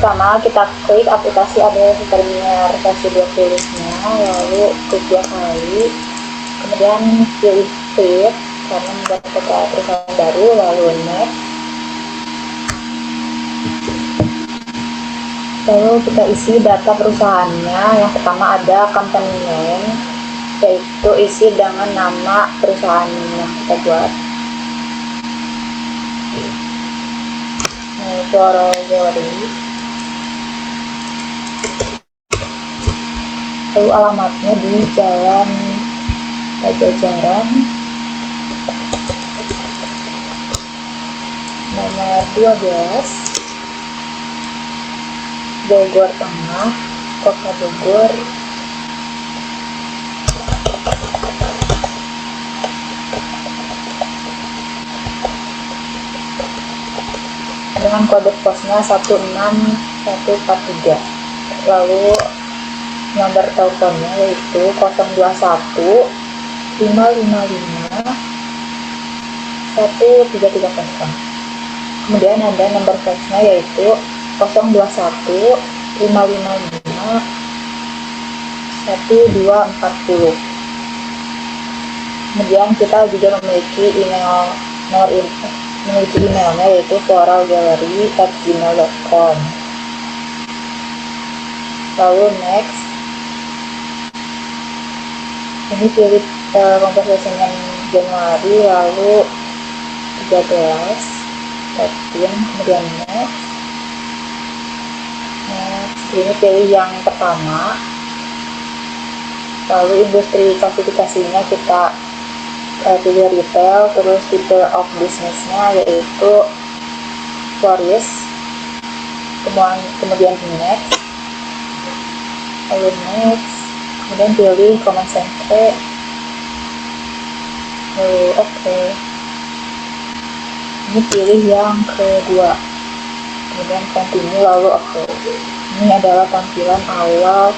pertama kita klik aplikasi Adobe Premiere versi 20-nya, lalu klik 2 kali, kemudian pilih create karena membuat perusahaan baru, lalu next. Lalu kita isi data perusahaannya. Yang pertama ada company name, yaitu isi dengan nama perusahaan yang kita buat. Floral Gallery. Lalu alamatnya di Jalan Pajajaran nomor 12, Bogor Tengah, Kota Bogor. Dengan kode posnya 16143. Lalu nomor teleponnya yaitu 021 555 1330. Kemudian ada nomor faxnya yaitu 021 555 1240. Kemudian kita juga memiliki emailnya yaitu floralgallery@gmail.com. Lalu next, ini pilih conversation Januari, lalu 13 Latin, kemudian next. Ini pilih yang pertama, lalu industri klasifikasinya kita pilih retail, terus tipe of businessnya yaitu florist, kemudian next, lalu next, kemudian pilih concentrate, lalu oke. Ini pilih yang kedua, kemudian continue, lalu oke. Ini adalah tampilan awal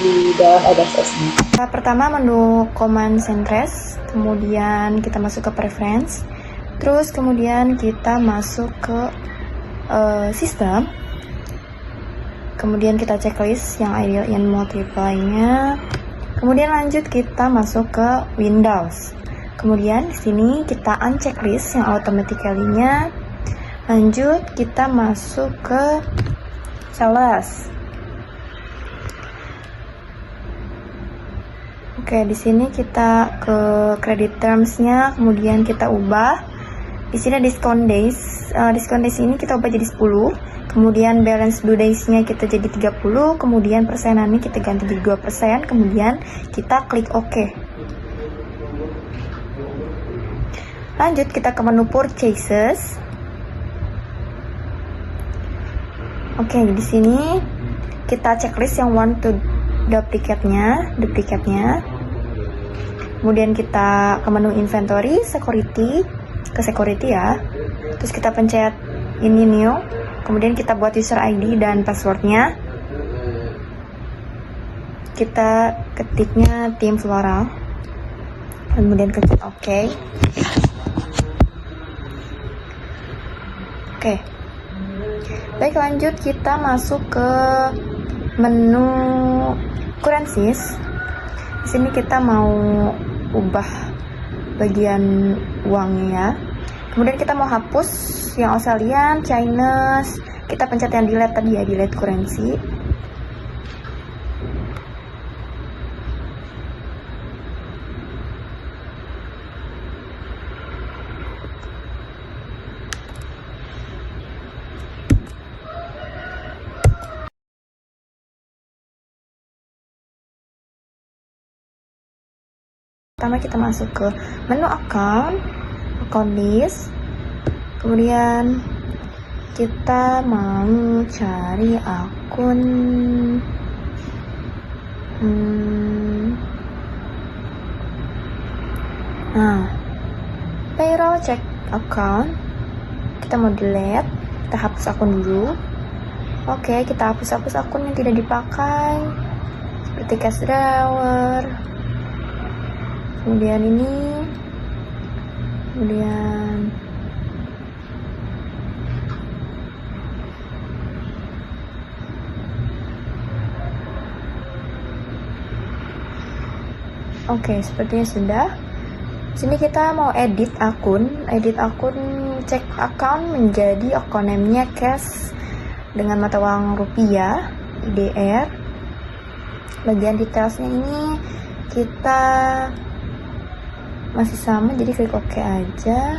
di dalam Adobe-nya. Pertama menu command centres, kemudian kita masuk ke preference, terus kemudian kita masuk ke sistem, kemudian kita checklist yang ideal and multiply-nya, kemudian lanjut kita masuk ke Windows, kemudian di sini kita unchecklist yang automatically-nya, lanjut kita masuk ke sales. Oke, di sini kita ke credit terms-nya, kemudian kita ubah. Di sini discount days. Discount days ini kita ubah jadi 10. Kemudian balance due days-nya kita jadi 30. Kemudian persenannya kita ganti jadi 2%. Kemudian kita klik OK. Lanjut kita ke menu purchases. Oke, di sini kita checklist yang want to duplicate-nya. Kemudian kita ke menu inventory, security, ke security ya. Terus kita pencet ini new. Kemudian kita buat user ID dan passwordnya. Kita ketiknya tim floral. Kemudian klik OK. Oke. Baik, lanjut kita masuk ke menu currencies. Di sini kita mau ubah bagian uangnya. Kemudian kita mau hapus yang Australian, Chinese. Kita pencet yang delete tadi ya, delete currency. Pertama kita masuk ke menu account list, kemudian kita mau cari akun payroll check account. Kita mau delete, kita hapus akun dulu. Oke, kita hapus akun yang tidak dipakai seperti cash drawer, kemudian ini, kemudian Oke, sepertinya sudah. Sini kita mau edit akun, cek account menjadi account name-nya cash dengan mata uang rupiah, IDR. Bagian detailsnya ini kita masih sama, jadi klik OK aja.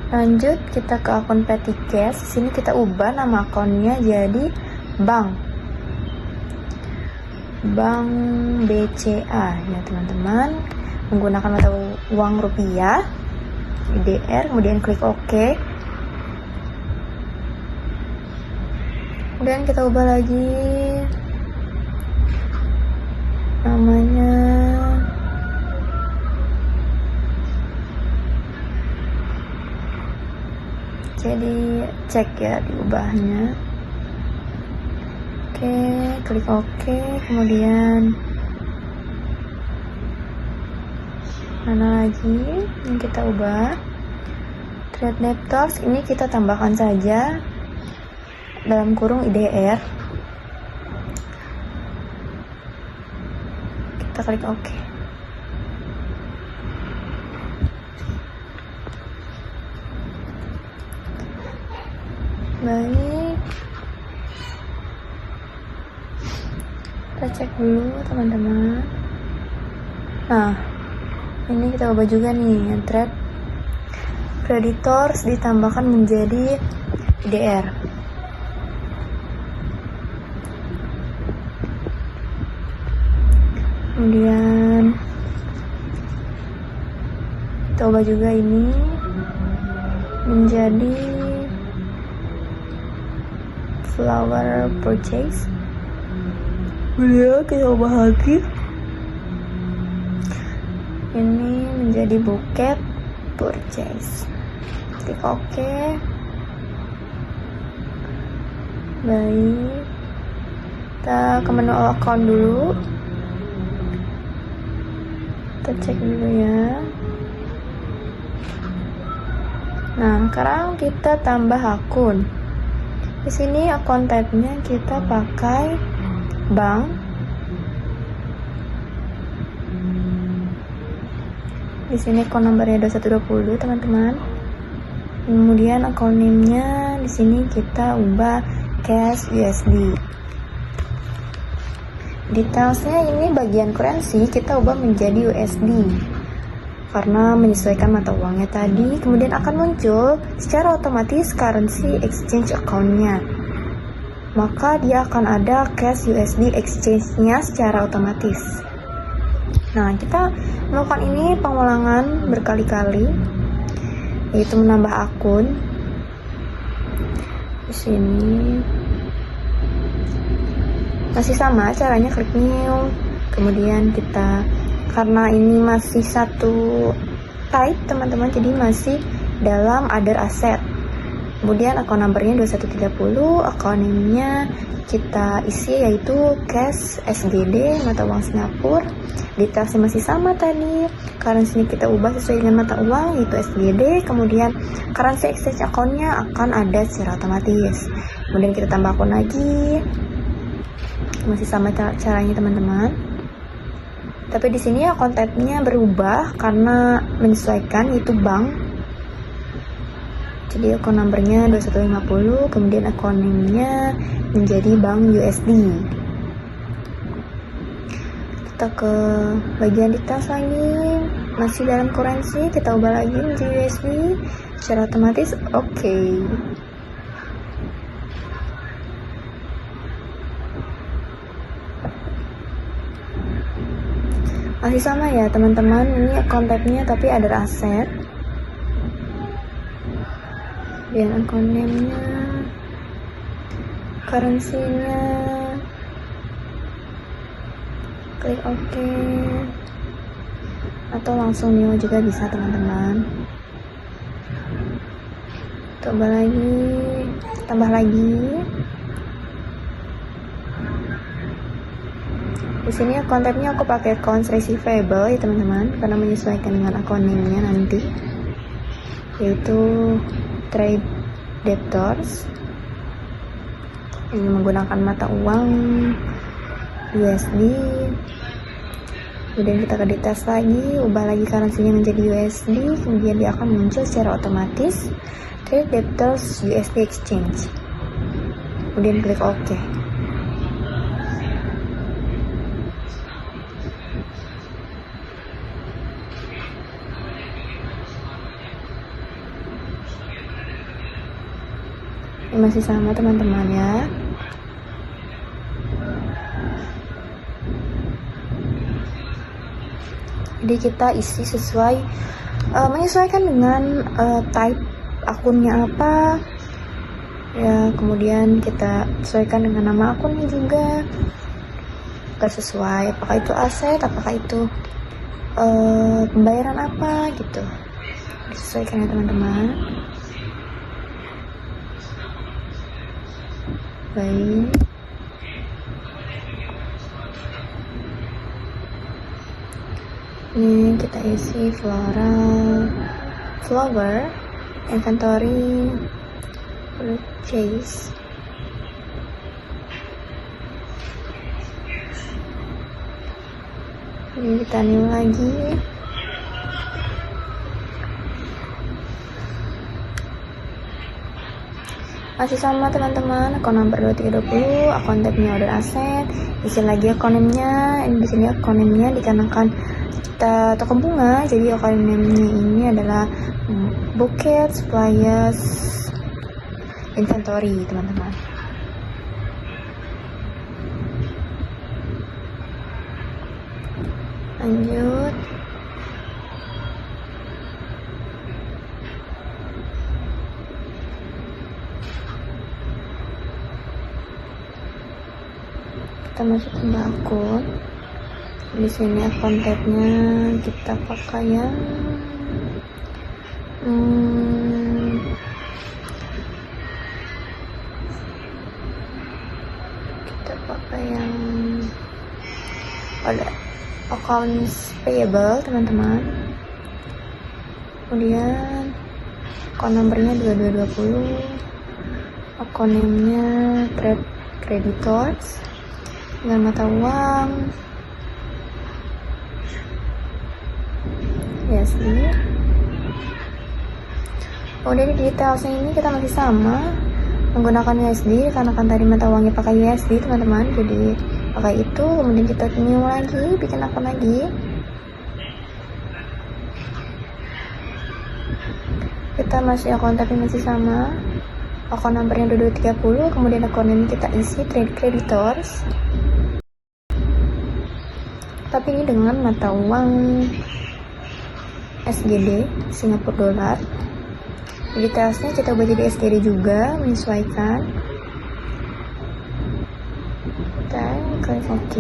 Lanjut kita ke akun Petty Cash. Sini kita ubah nama akunnya jadi Bank BCA ya teman-teman, menggunakan mata uang rupiah IDR, kemudian klik OK. Kemudian kita ubah lagi namanya jadi cek ya diubahnya. Oke, klik OK, kemudian mana lagi yang kita ubah? Trade debtors ini kita tambahkan saja dalam kurung IDR. Kita klik OK. Baik, kita cek dulu teman-teman. Nah, ini kita ubah juga nih yang trade creditors ditambahkan menjadi IDR. Kemudian kita ubah juga ini menjadi flower purchase. Kemudian kita ubah lagi ini menjadi buket purchase. Klik OK. Baik, kita ke menu account dulu. Kita cek dulu ya. Nah, sekarang kita tambah akun. Di sini akun type-nya kita pakai bank. Di sini akun nomornya 2120 teman-teman. Kemudian akun name-nya di sini kita ubah cash USD. Detailsnya ini bagian currency kita ubah menjadi USD karena menyesuaikan mata uangnya tadi. Kemudian akan muncul secara otomatis currency exchange account-nya. Maka dia akan ada cash USD exchange-nya secara otomatis. Nah, kita melakukan ini pengulangan berkali-kali, yaitu menambah akun. Di sini masih sama caranya, klik new. Kemudian kita, karena ini masih satu type teman-teman, jadi masih dalam other asset. Kemudian akun numbernya 2130, akun name-nya kita isi yaitu cash SGD, mata uang Singapura. Detailsnya masih sama tadi, currency kita ubah sesuai dengan mata uang yaitu SGD. Kemudian currency exchange account-nya akan ada secara otomatis. Kemudian kita tambah akun lagi, masih sama caranya teman-teman. Tapi di sini akun type-nya berubah karena menyesuaikan yaitu bank. Jadi akun numbernya 2150, kemudian akun name-nya menjadi bank USD. Kita ke bagian details lagi, masih dalam currency, kita ubah lagi menjadi USD secara otomatis. Oke. Masih sama ya teman-teman, ini akun type-nya tapi ada aset. Dan akun name-nya, currency-nya, klik OK, atau langsung new juga bisa teman-teman. Coba lagi, tambah lagi. Di sini akun type-nya aku pakai accounts receivable ya teman-teman, karena menyesuaikan dengan akun name-nya nanti, yaitu trade debtors. Ini menggunakan mata uang USD. Kemudian kita ke details lagi, ubah lagi currency-nya menjadi USD, kemudian dia akan muncul secara otomatis trade debtors USD exchange. Kemudian klik OK. Ini masih sama teman-teman ya. Jadi kita isi sesuai menyesuaikan dengan type akunnya apa ya, kemudian kita sesuaikan dengan nama akunnya juga agar sesuai, apakah itu aset, apakah itu pembayaran apa gitu, disesuaikan ya teman-teman. Baik, ini kita isi flower inventory purchase. Ini kita new lagi. Masih sama teman-teman, akun nomor 2320, akun tabnya order aset, isi lagi akun name-nya. Ini di sini akun name-nya dikarenakan kita toko bunga, jadi akun name-nya ini adalah Bouquet Suppliers Inventory, teman-teman. Lanjut. Kita masuk ke akun. Di sini akun tab-nya kita pakai yang ada accounts payable teman-teman. Kemudian akun nomornya 2220, akun name-nya trade creditors dengan mata uang USD. Kemudian di detailsnya ini kita masih sama menggunakan USD karena kan tadi mata uangnya pakai USD teman-teman, jadi pakai itu. Kemudian kita new lagi, bikin akun lagi. Kita masih akun tapi masih sama, akun nomornya 2230. Kemudian akun ini kita isi trade creditors, tapi ini dengan mata uang SGD Singapura dolar. Detailsnya kita ubah jadi SGD juga, menyesuaikan. Dan klik OK.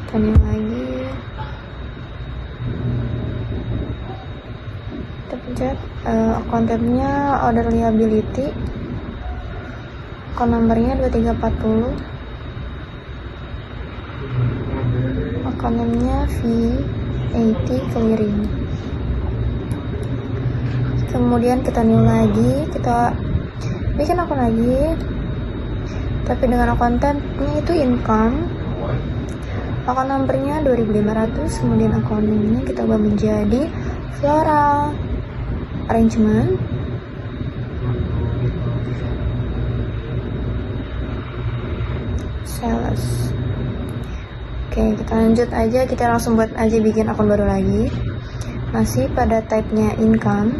Kita new lagi. Kita pencet akun tabnya order liability, akun nomornya 2340, akun namanya V80 clearing. Kemudian kita new lagi, kita bikin akun lagi, tapi dengan akun tabnya itu income, akun nomornya 2500. Kemudian akun ini kita ubah menjadi floral arrangement, sales. Oke, kita lanjut aja, kita langsung buat aja bikin akun baru lagi, masih pada type-nya income,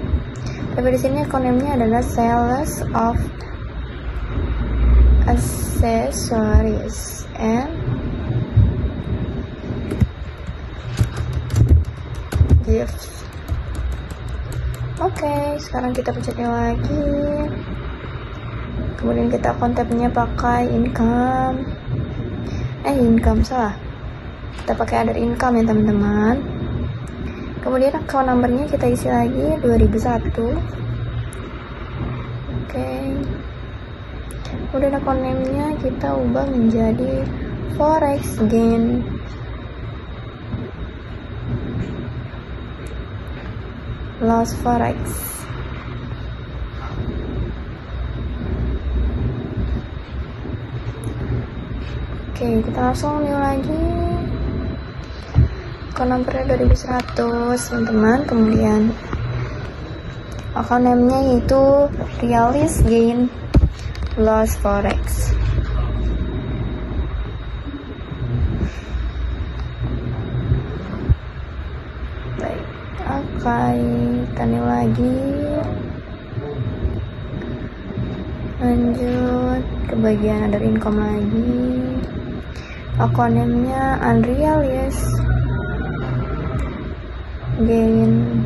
tapi di sini akun name-nya adalah sales of accessories and gifts. Oke, sekarang kita pencetnya lagi. Kemudian kita akun tab-nya pakai income. Income salah. Kita pakai other income ya teman-teman. Kemudian akun nomornya kita isi lagi 2001. Oke. Kemudian akun name-nya kita ubah menjadi forex gain loss forex. Oke, kita langsung new lagi. Account numbernya 2100 teman-teman. Kemudian account name-nya yaitu Realis Gain Loss Forex. Baik, oke, kita new lagi. Lanjut ke bagian ada income lagi. Account name-nya Unrealis Gain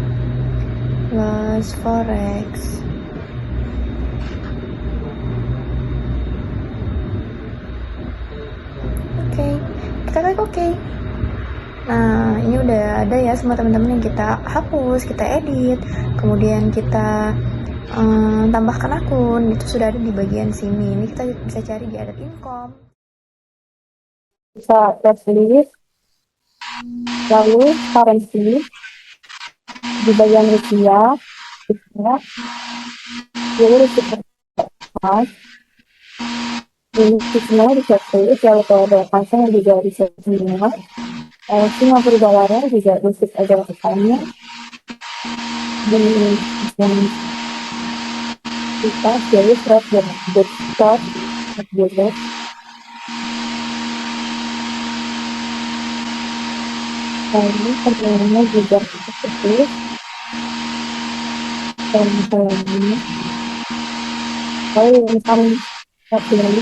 Loss Forex. Oke, kita klik oke. Nah, ini udah ada ya semua teman-teman yang kita hapus, kita edit, kemudian kita tambahkan akun, itu sudah ada di bagian sini. Ini kita bisa cari di added income. Bisa lihat list, lalu currency di bagian rupiah, lalu receipt emas, di semua bisa tulis, lalu kalau ada pasang juga bisa semua. $50 juga receipt aja pesannya. Dan yang kita jadi start dan good start gitu. Ini sebenarnya juga seperti dan ini kalau income ini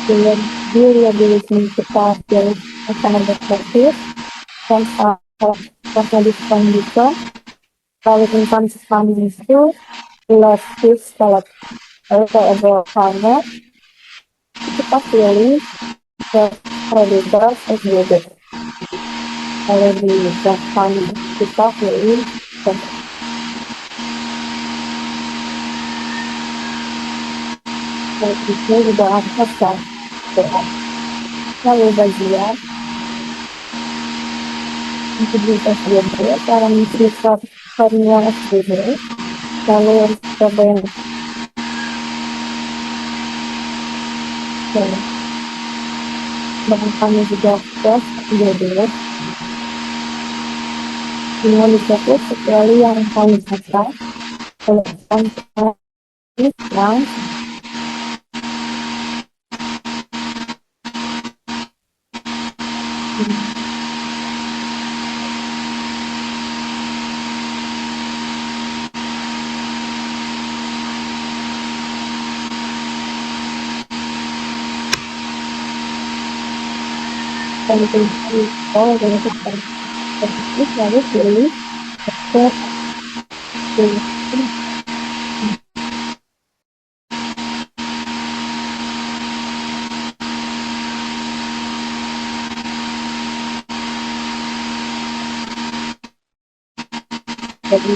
dengan dia kita pilih akan berprofit dan kalau diskon juga kalau income spending itu less fixed kalau karena kita pilih ke creditor SBB. Kalau di depan kita pilih dan itu juga ada kan lalu bagian untuk di SBB cara mencerita formula SBB lalu coba yang bahkan kami juga tes SBB dengan difokus sekali yang kami catat yang lalu pilih jadi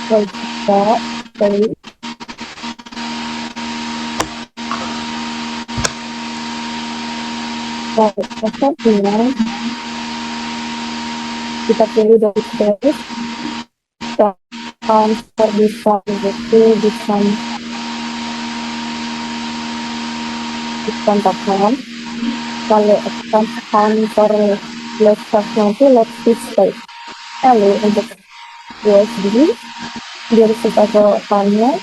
kalau kita dari dengan kita pilih dari space transfer bisa dikontakkan kalau transfer laptopnya itu laptop space lalu untuk USB dari atau panel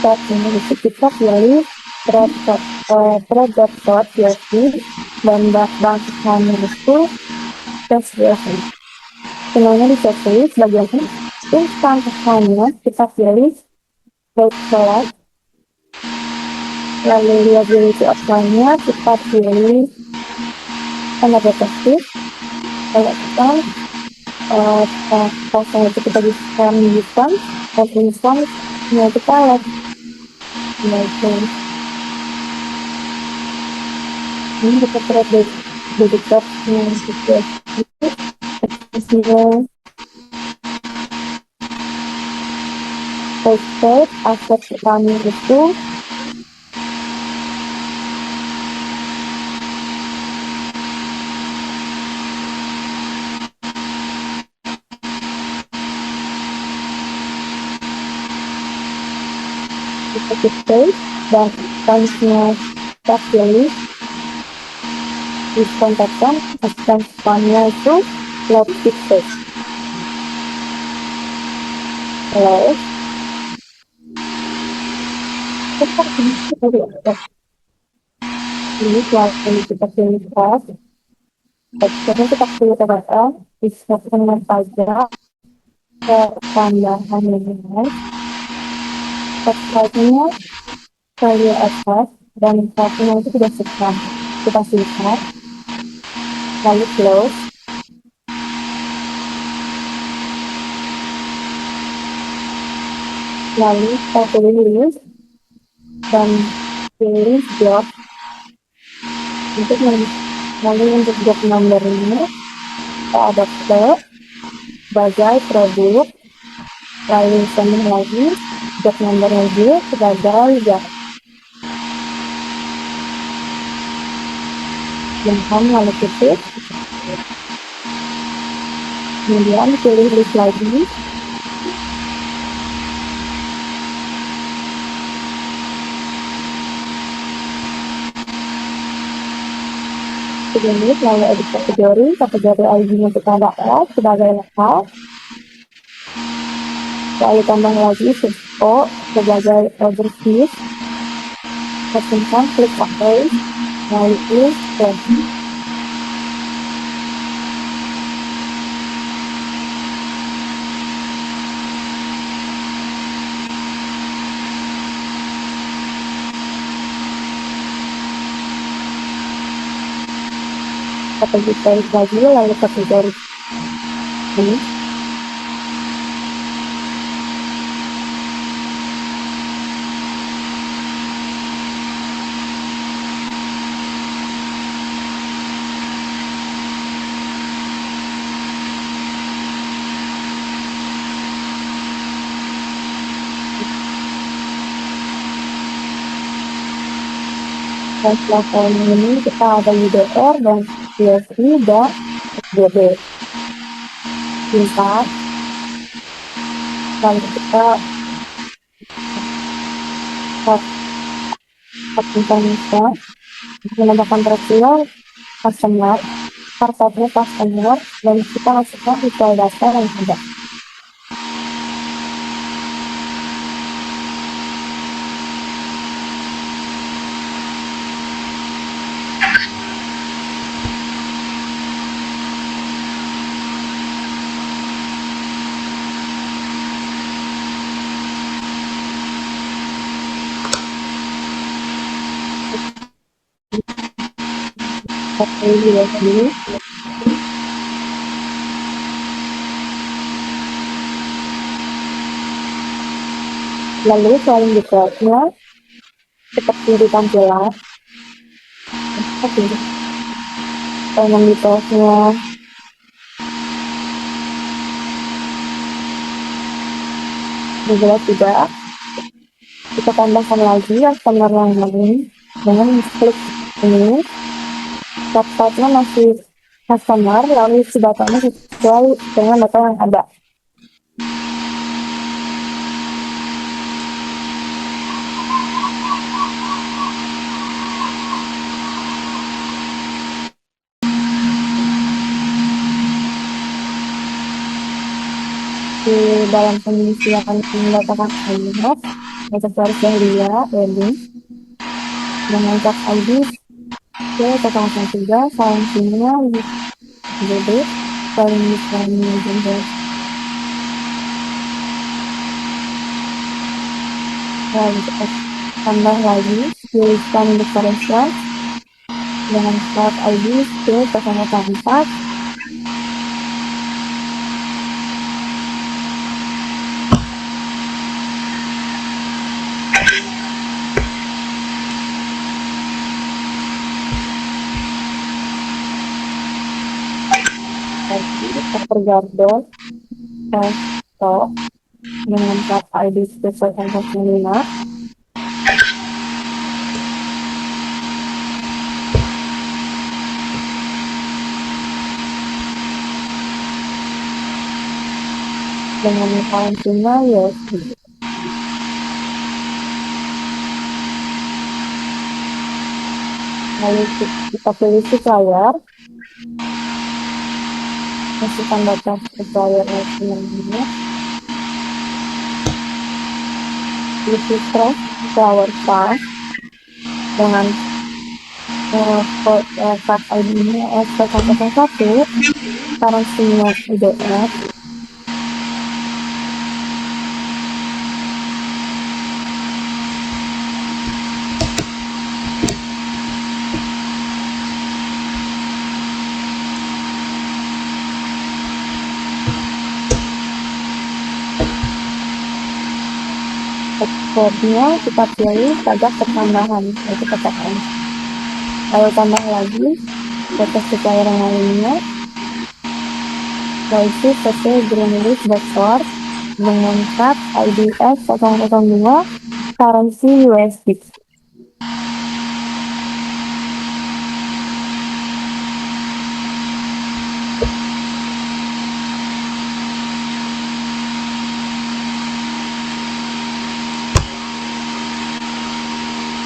saat ini kita pilih project shot USB dan bahan itu tes USB semuanya di checklist bagian ini instan pesannya kita pilih baik shot lalu liability optionnya kita pilih tanda detektif kalau kita pasang itu kita bisa diskon dan diskon ya kita lihat ini kita terlihat di dekat yang kita Postpaid aset kami itu postpaid dan transnya terpilih diskontekan expense-nya itu lab fixed. Terus ini selalu kita pilih cost, expense kita pilih TPL, diskonnya pajak, ke tambahan minimum, subscribe-nya kali atas, dan satunya itu tidak sekian. Kita sikat, lalu close, lalu kita pilih list, dan pilih job. Untuk job number ini, kita adapter sebagai produk, lalu sambung lagi job number lagi sebagai job. Lalu ketik, kemudian pilih list lagi, ini lalu edit kategori ID-nya kita dapat sebagai lokal, lalu tambah lagi info sebagai overview, tekan klik pakai, lalu close. Kategori lagi, lalu kategori ini. Dan setelah ini kita ada UDR dan CSV dan SBB. Tingkat, lalu kita menambahkan profil customer, kartunya customer, dan kita masukkan detail data yang ada. Ini lalu selain detailnya seperti di tampilan yang detailnya jelas juga, kita tambahkan lagi customer yang lain dengan klik ini. Website-nya masih customer, lalu isi datanya sesuai dengan data yang ada. Di dalam pengisian data kalimat, aksesoris yang dia, wedding, dengan tax ID, C003, saling sinyal, BB, saling misalnya, lalu kita tambah lagi, tuliskan differential, dengan start ID, C004, Garden, stop, dengan plat ID 105. Dengan karantina USB. Lalu kita pilih supplier, masukkan data supplier ini, isi fresh flower pass dengan plat ID ini S101, currency-nya USD. Ekspornya kita pilih pajak pertambahan, yaitu PPN. Lalu tambah lagi data supplier yang lainnya, yaitu PT Greenleaf Vector dengan plat IDS 002 currency USD.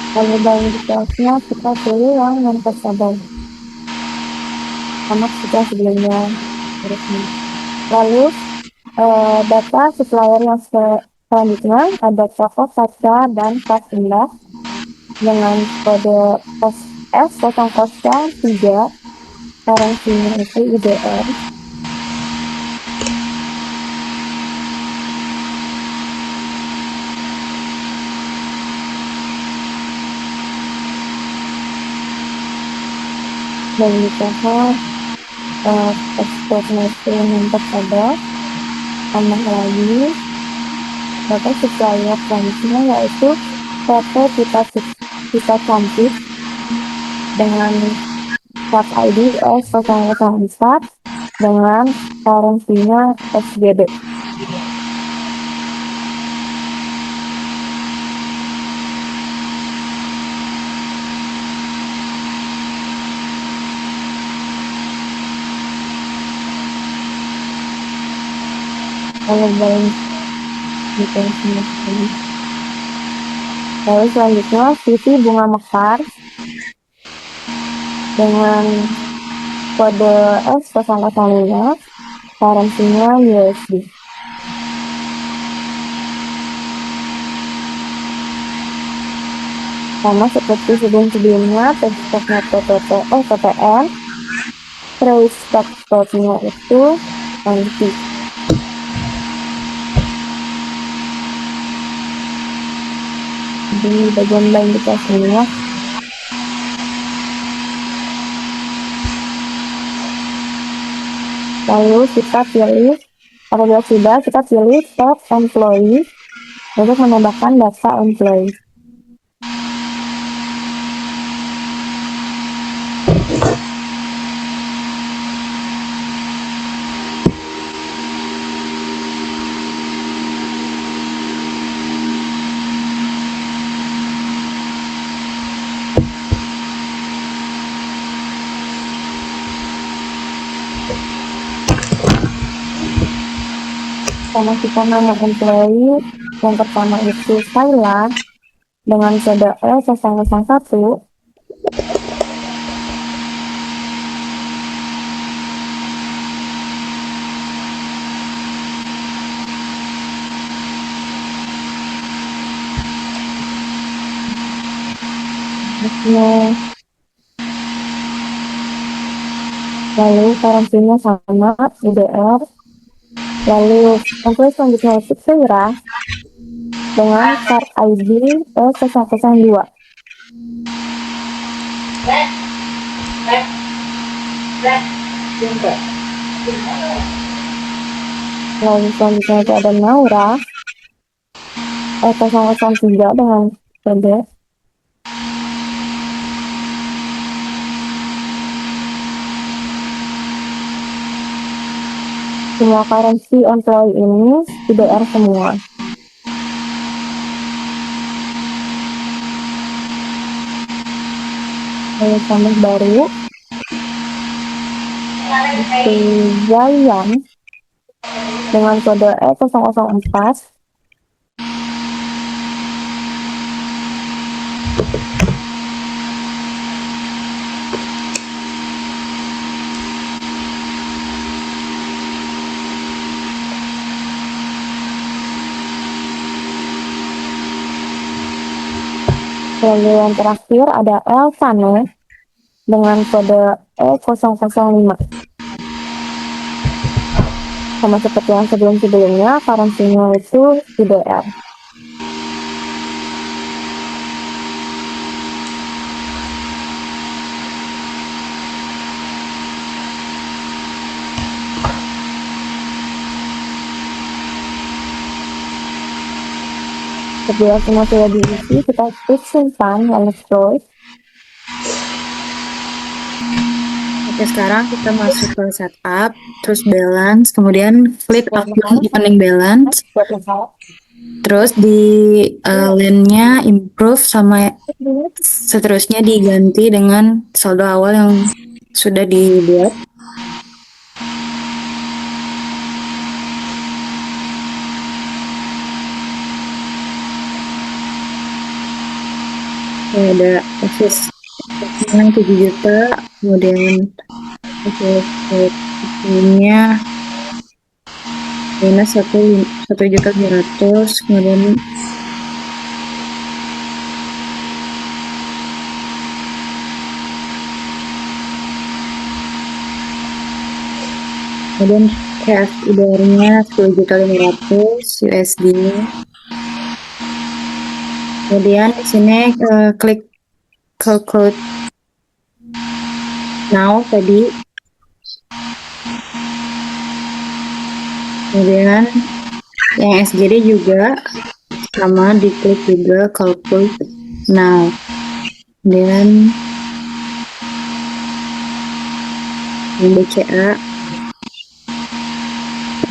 Lalu dalam detailsnya kita pilih yang non-cancellable sama sudah sebelumnya. Lalu data supplier yang selanjutnya ada toko kaca dan kas indah dengan kode S003, currency-nya itu IDR. Dan ditahan ekspor mesin yang ada tambah lagi data supplier selanjutnya yaitu PT Kita Cantik dengan plat ID S004 dengan currency-nya SGD. Lalu selanjutnya CV bunga mekar dengan kode S005, currency-nya USD. Sama seperti sebelumnya, tag-tagnya PPN, trace tag-tagnya itu NT. Di bagian lain kita semua. Lalu kita pilih, apabila sudah kita pilih tab employee untuk menambahkan data employee. Sama kita nama employee yang pertama itu Kayla dengan kode S001. Lalu currency-nya sama IDR. Lalu employee selanjutnya itu Vera dengan card ID S102. Lalu selanjutnya itu ada Naura S003 dengan kode. Semua currency employee ini IDR semua. Lalu tambah baru Zayan dengan kode E004. Lalu yang terakhir ada Elsane dengan kode E005. Sama seperti yang sebelum-sebelumnya, currency-nya itu IDR. Setelah semua sudah diisi, kita klik simpan lalu close. Oke, sekarang kita masuk ke setup, terus balance, kemudian klik opening balance, terus di line-nya improve sama seterusnya diganti dengan saldo awal yang sudah dibuat. Ada office yang 7 juta, kemudian ini minus 1.500.000, kemudian cash IDR-nya 10.500.000 USD. Kemudian di sini klik calculate now tadi. Kemudian yang SGD juga sama, diklik juga calculate now. Kemudian BCA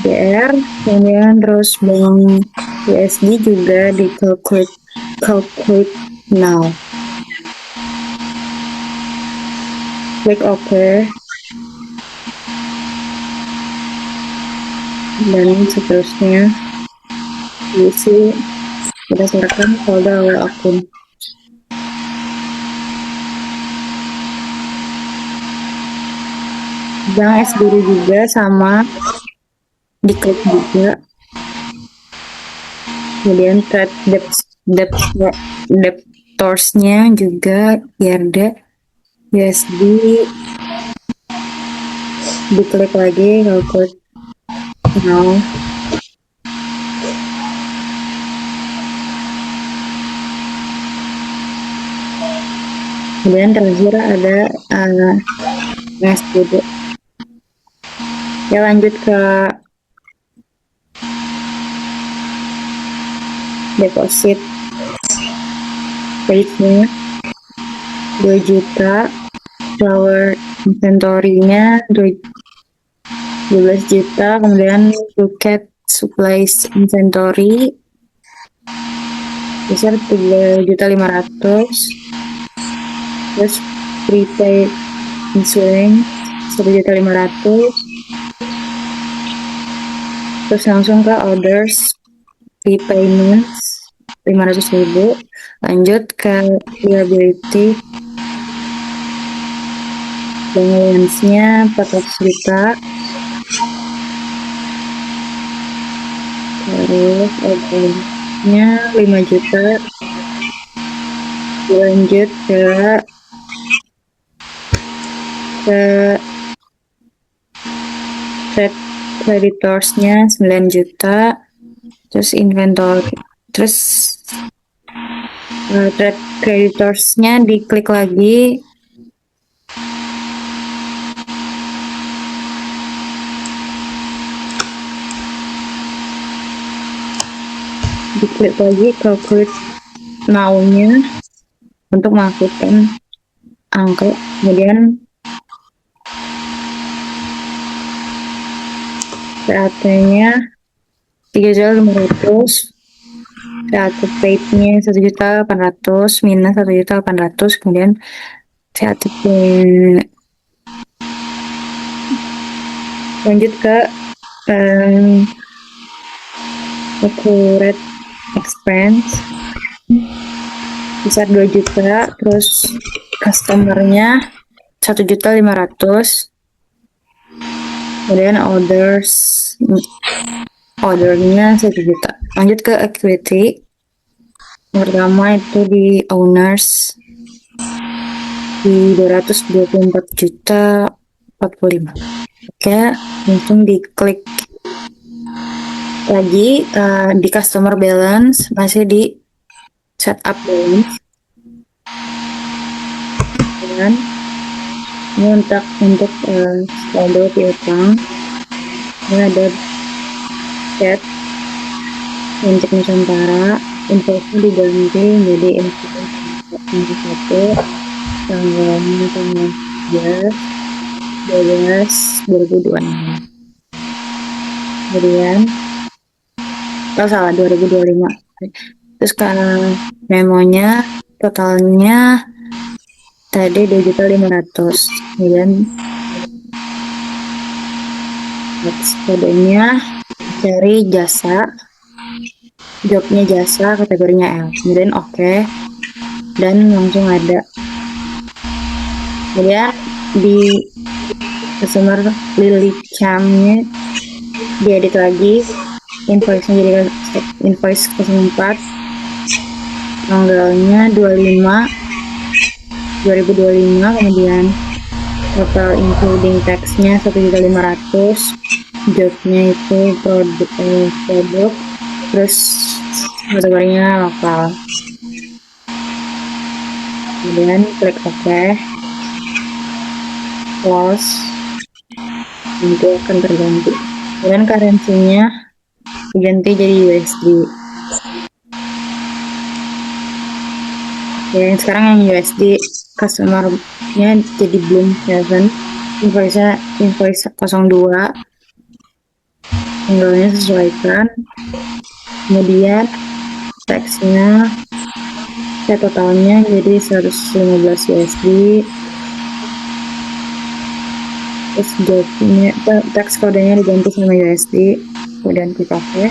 DR, kemudian terus bank USD juga di calculate now. Klik OK dan seterusnya diisi berdasarkan saldo awal akun. Bank SBD juga sama, diklik juga. Kemudian trade debtors-nya juga GRD USD, diklik lagi calculate now. Kemudian terakhir ada SBD. Ya, lanjut ke deposit page-nya 2 juta, flower inventory-nya 12 juta, kemudian bucket supplies inventory besar 3.500.000, terus prepaid insurance 1.500.000, terus langsung ke orders repayments 500.000. Lanjut ke liability, balance-nya 400 juta, terus ordernya 5 juta. Lanjut ke trade creditors-nya 9 juta, terus inventory, terus trade creditors-nya diklik lagi, calculate now-nya untuk melakukan angka. Kemudian PAT-nya 3.500.000, PAT paid-nya 1.800.000 minus 1.800.000, kemudian PAT lanjut ke accurate expense besar 2 juta, terus customernya 1.500.000, kemudian ordernya 1 juta. Lanjut ke equity. Pertama itu di owners di 224 juta 45. Oke, langsung diklik lagi di customer balance, masih di setup balance, dan ini untuk saldo piutang. Ini ada chat untuk Nusantara, invoice-nya diganti jadi invoice 1 tanggalnya tanggal 12/12/2026. Kemudian salah 2025. Terus karena memonya totalnya tadi 2.500.000, kemudian kodenya cari jasa, jobnya jasa, kategorinya L, kemudian oke, dan langsung ada. Kemudian di customer Lily Cam-nya diedit lagi, invoice-nya jadi invoice 04, tanggalnya 25/2025, kemudian total including tax-nya 1.500.000, jobnya itu produk, terus kategorinya lokal. Kemudian klik OK, close, nanti akan terganti. Kemudian currency-nya diganti jadi USD. Ya, sekarang yang USD customer-nya jadi Bloom 7, invoice 02, tanggalnya sesuaikan, kemudian tax-nya totalnya jadi 115 USD, terus jobnya tax kodenya diganti sama USD, kemudian klik OK.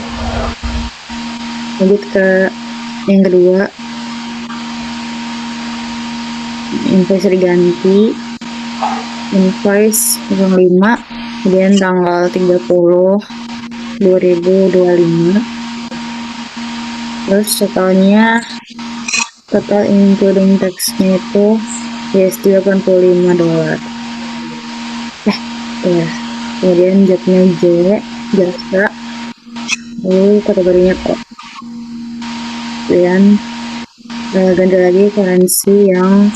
Lanjut ke yang kedua, invoice diganti, invoice 05, kemudian tanggal 30/2025, terus total including tax-nya itu USD $85. Ya, kemudian jobnya J, jasa, lalu kategorinya kok, kemudian ganti lagi currency yang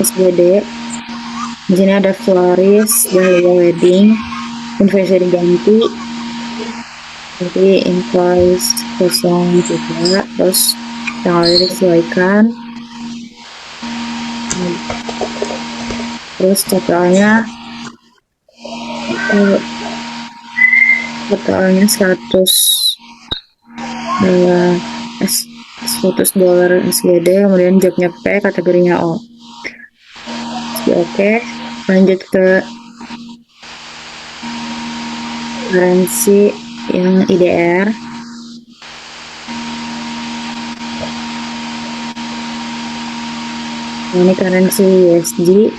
SGD. Di sini ada florist dan wedding, invoice diganti jadi invoice 03, terus tanggalnya disesuaikan, terus totalnya 100 $100 SGD, kemudian jobnya P, kategorinya O. Oke, lanjut ke currency yang IDR. Ini currency USD.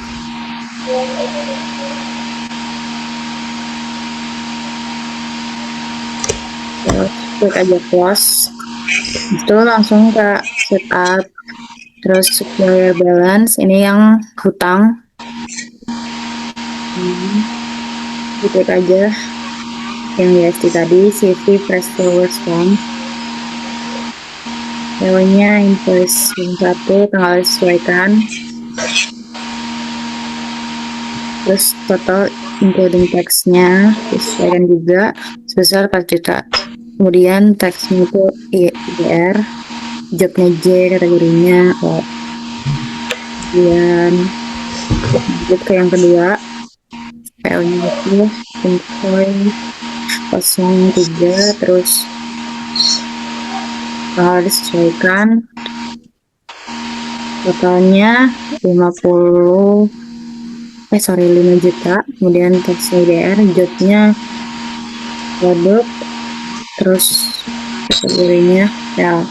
Klik aja close, itu langsung ke setup, terus supplier balance, ini yang hutang, klik aja yang USD tadi, CV press forward form, namanya invoice 1, tanggal disesuaikan, terus total including tax-nya disesuaikan juga sebesar 4 juta. Kemudian tax-nya itu IDR, jobnya J, kategorinya O. Kemudian lanjut ke yang kedua, PO-nya itu invoice 03, terus disesuaikan totalnya 5 juta, kemudian tax IDR, jobnya produk, terus kategorinya L,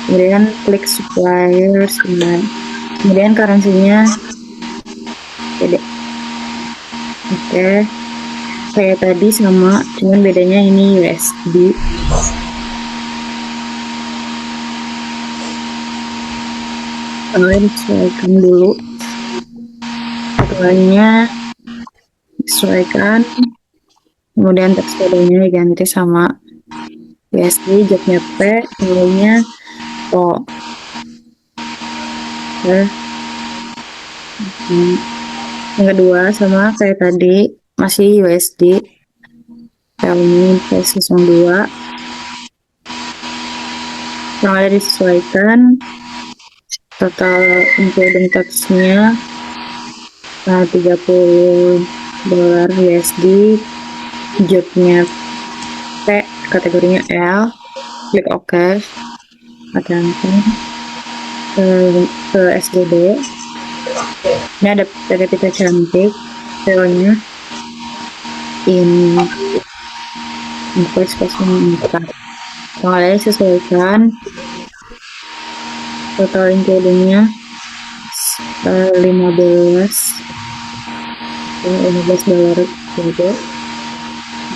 kemudian klik suppliers, kemudian currency-nya beda. Oke, kayak tadi sama, cuman bedanya ini USD. Kalian sesuaikan dulu aturannya, sesuaikan, kemudian teks kodenya diganti sama USD, jobnya P, nilainya O. Yang kedua sama kayak tadi, masih USD, filenya invoice 02, yang ada disesuaikan, total including tax-nya $30 USD, jobnya P, kategorinya L, klik OK, akan ke SGD. Ini ada PT Pita Cantik, filenya invoice 04, yang ada disesuaikan, total includingnya $15 gitu.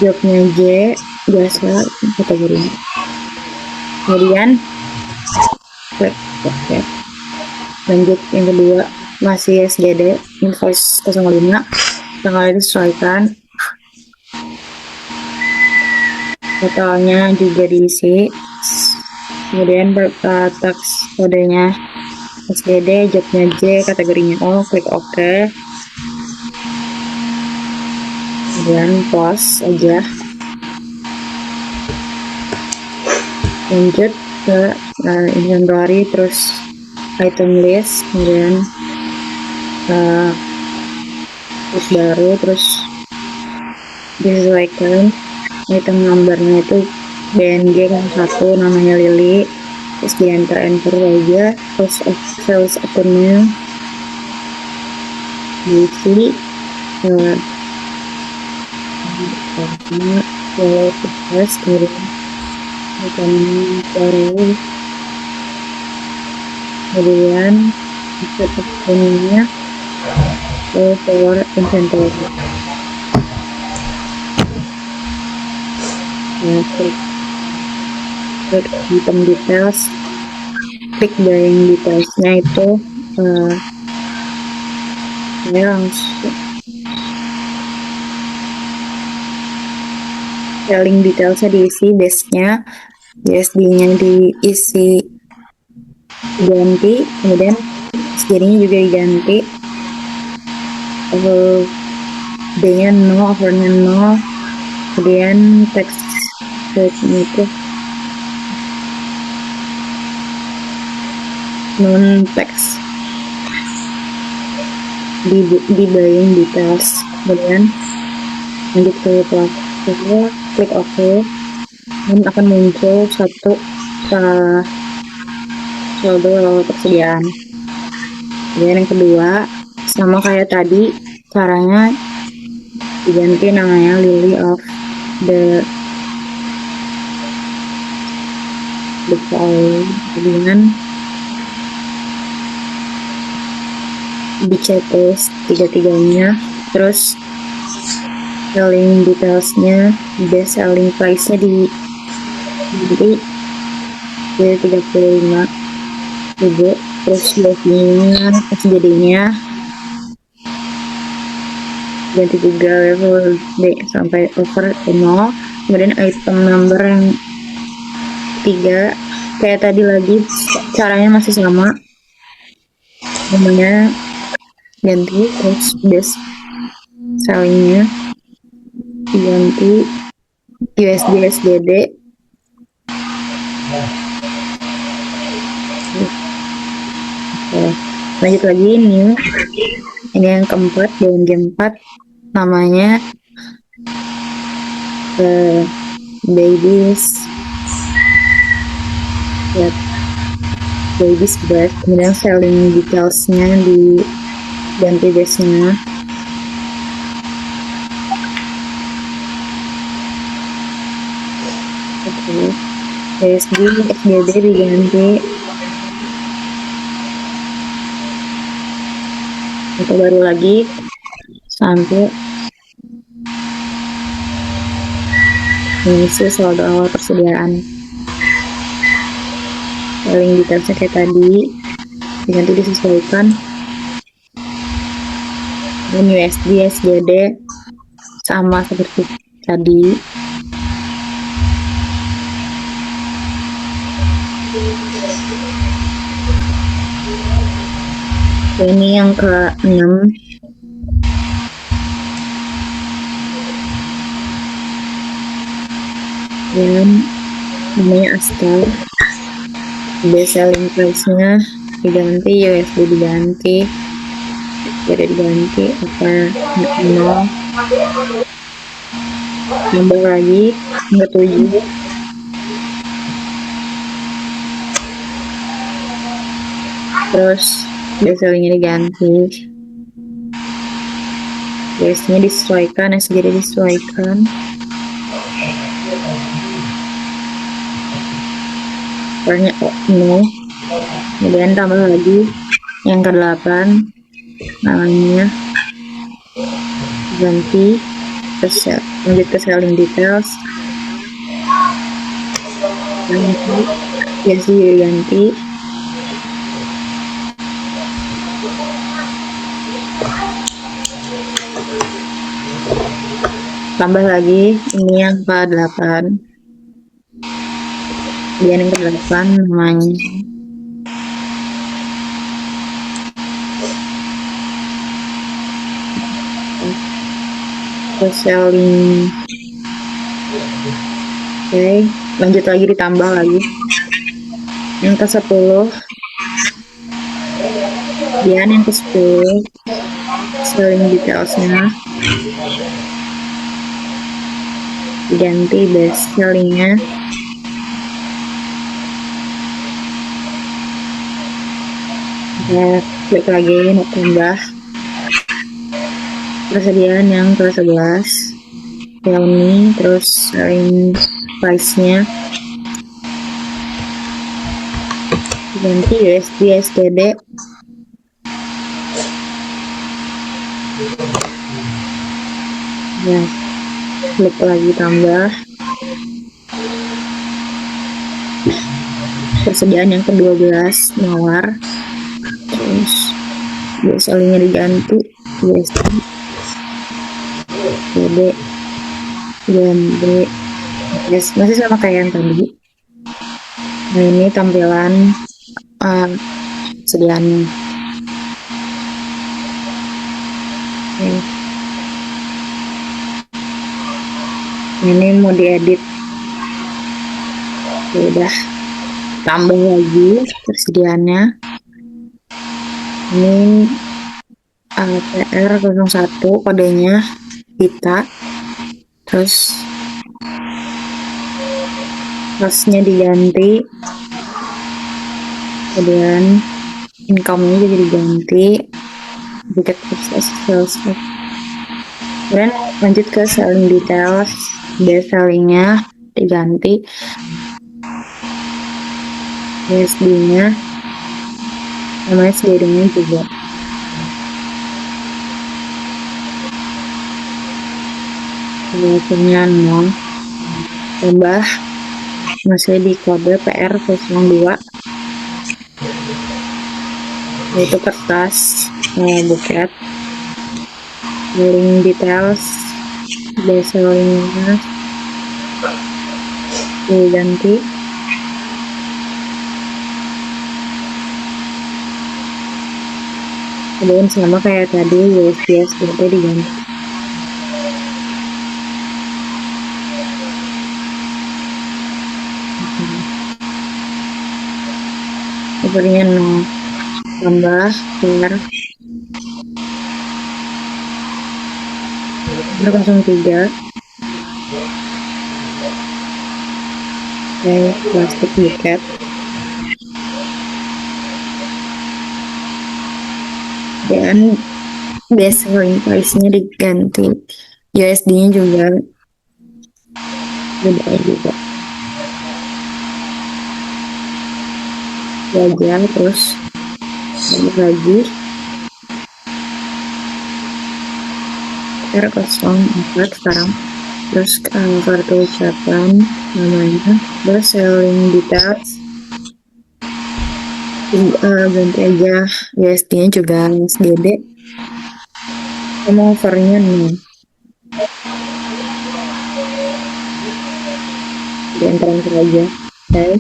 Jobnya J, jasa, kategorinya. Kemudian klik OK. Lanjut yang kedua, masih SGD, invoice 05, yang ada disesuaikan, totalnya juga diisi, kemudian tax kodenya SGD, jobnya J, kategorinya O, klik OK, kemudian close aja. Lanjut ke inventory, terus item list, kemudian terus baru, terus disesuaikan item numbernya itu BNG yang 1, namanya Lily, terus di enter aja, terus sales akunnya diisi, kemudian item baru, kemudian akunnya for inventory. Klik item details, klik buying detailsnya itu saya langsung selling detailsnya diisi, base-nya USD-nya diisi ganti, kemudian SGD-nya juga diganti, B-nya 0, overnya 0, kemudian tax rate-nya itu non tax di buying details. Kemudian lanjut ke platform, klik OK, dan akan muncul satu saldo persediaan. Kemudian yang kedua, sama kayak tadi, caranya diganti namanya Lily of the file, kemudian dicek tiga-tiganya, terus selling detailsnya, best selling price-nya di 35.000, terus biasanya SGD-nya ganti juga level D sampai over 0. Kemudian item number yang 3 kayak tadi lagi, caranya masih sama, namanya ganti, terus base sellingnya diganti USD SGD. Lanjut lagi ini yang keempat, BNG 4, namanya babies ya, babies birth, kemudian selling detailsnya diganti base-nya. Oke, BSD, SGD diganti. Atau baru lagi sampai mengisi saldo awal persediaan. Paling detailnya kayak tadi, diganti disesuaikan. Dan USD, SGD sama seperti tadi. Ini yang ke-6. Dan namanya Astar. Base selling price-nya diganti, USD diganti, jadi diganti, apa nol, nambah lagi nggak 7. Terus base sellingnya diganti, base-nya disesuaikan, SGD disesuaikan. Banyak nol, kemudian tambah lagi yang ke-8 namanya ganti, terus lanjut ke selling details, ya sih ganti, tambah lagi ini yang ke-8, kemudian yang ke-8 namanya selling. Oke, lanjut lagi ditambah lagi yang ke-10, dan yang ke-10 selling detailsnya diganti, base sellingnya ya, klik lagi tambah persediaan yang ke-11 ini, terus selling price-nya ganti USD, SGD, ya klik lagi tambah persediaan yang ke-12 mawar, terus sellingnya diganti USD, SGD, ganti, yes, masih sama kayak yang tadi. Nah ini tampilan sediaannya. Ini mau diedit, udah tambah lagi persediaannya. Ini PR01 kodenya kita, terus costnya diganti, kemudian income-nya juga diganti, tiket sales, kemudian lanjut ke selling details, base sellingnya diganti, USD-nya sama SGD-nya juga. Hasilnya 0, tambah masih di kode PR02, yaitu kertas buket, selling details, base sellingnya diganti, kemudian sama kayak tadi USD, SGD diganti. Overnya 0, tambah PR 03, Kayak plastik buket. Dan best selling price-nya diganti, USD-nya juga beda juga. Belajar terus balik lagi R04 sekarang, terus kartu ucapan namanya, terus selling details ganti aja USD-nya juga USDD, sama overnya nih di transfer aja. Oke.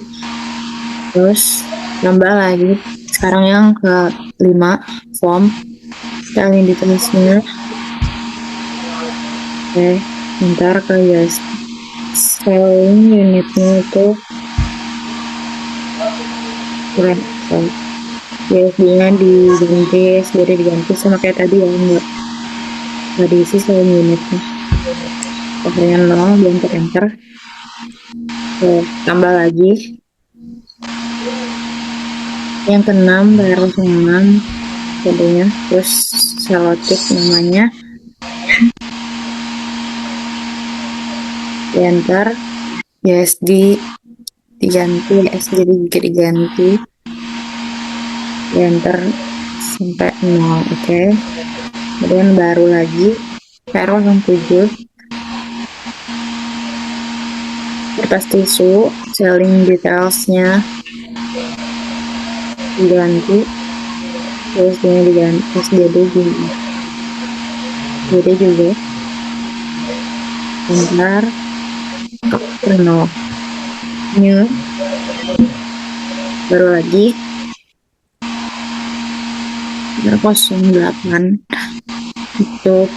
Terus nambah lagi sekarang yang ke 5 form selling detailsnya. Oke, ntar ke USD selling unitnya itu kurang, USD-nya diganti, SDD diganti sama kayak tadi ya, nggak diisi selling unitnya. Pokoknya 0, di enter. Tambah lagi yang ke-6 bayar 06 kodenya, terus selotip namanya, di enter, USD diganti, SDD juga diganti, di enter sampai 0. Oke. Kemudian baru lagi PR 07 kertas tisu selling detailsnya diganti, terus dia diganti, SDD juga, bentar penuh new, baru lagi 08 untuk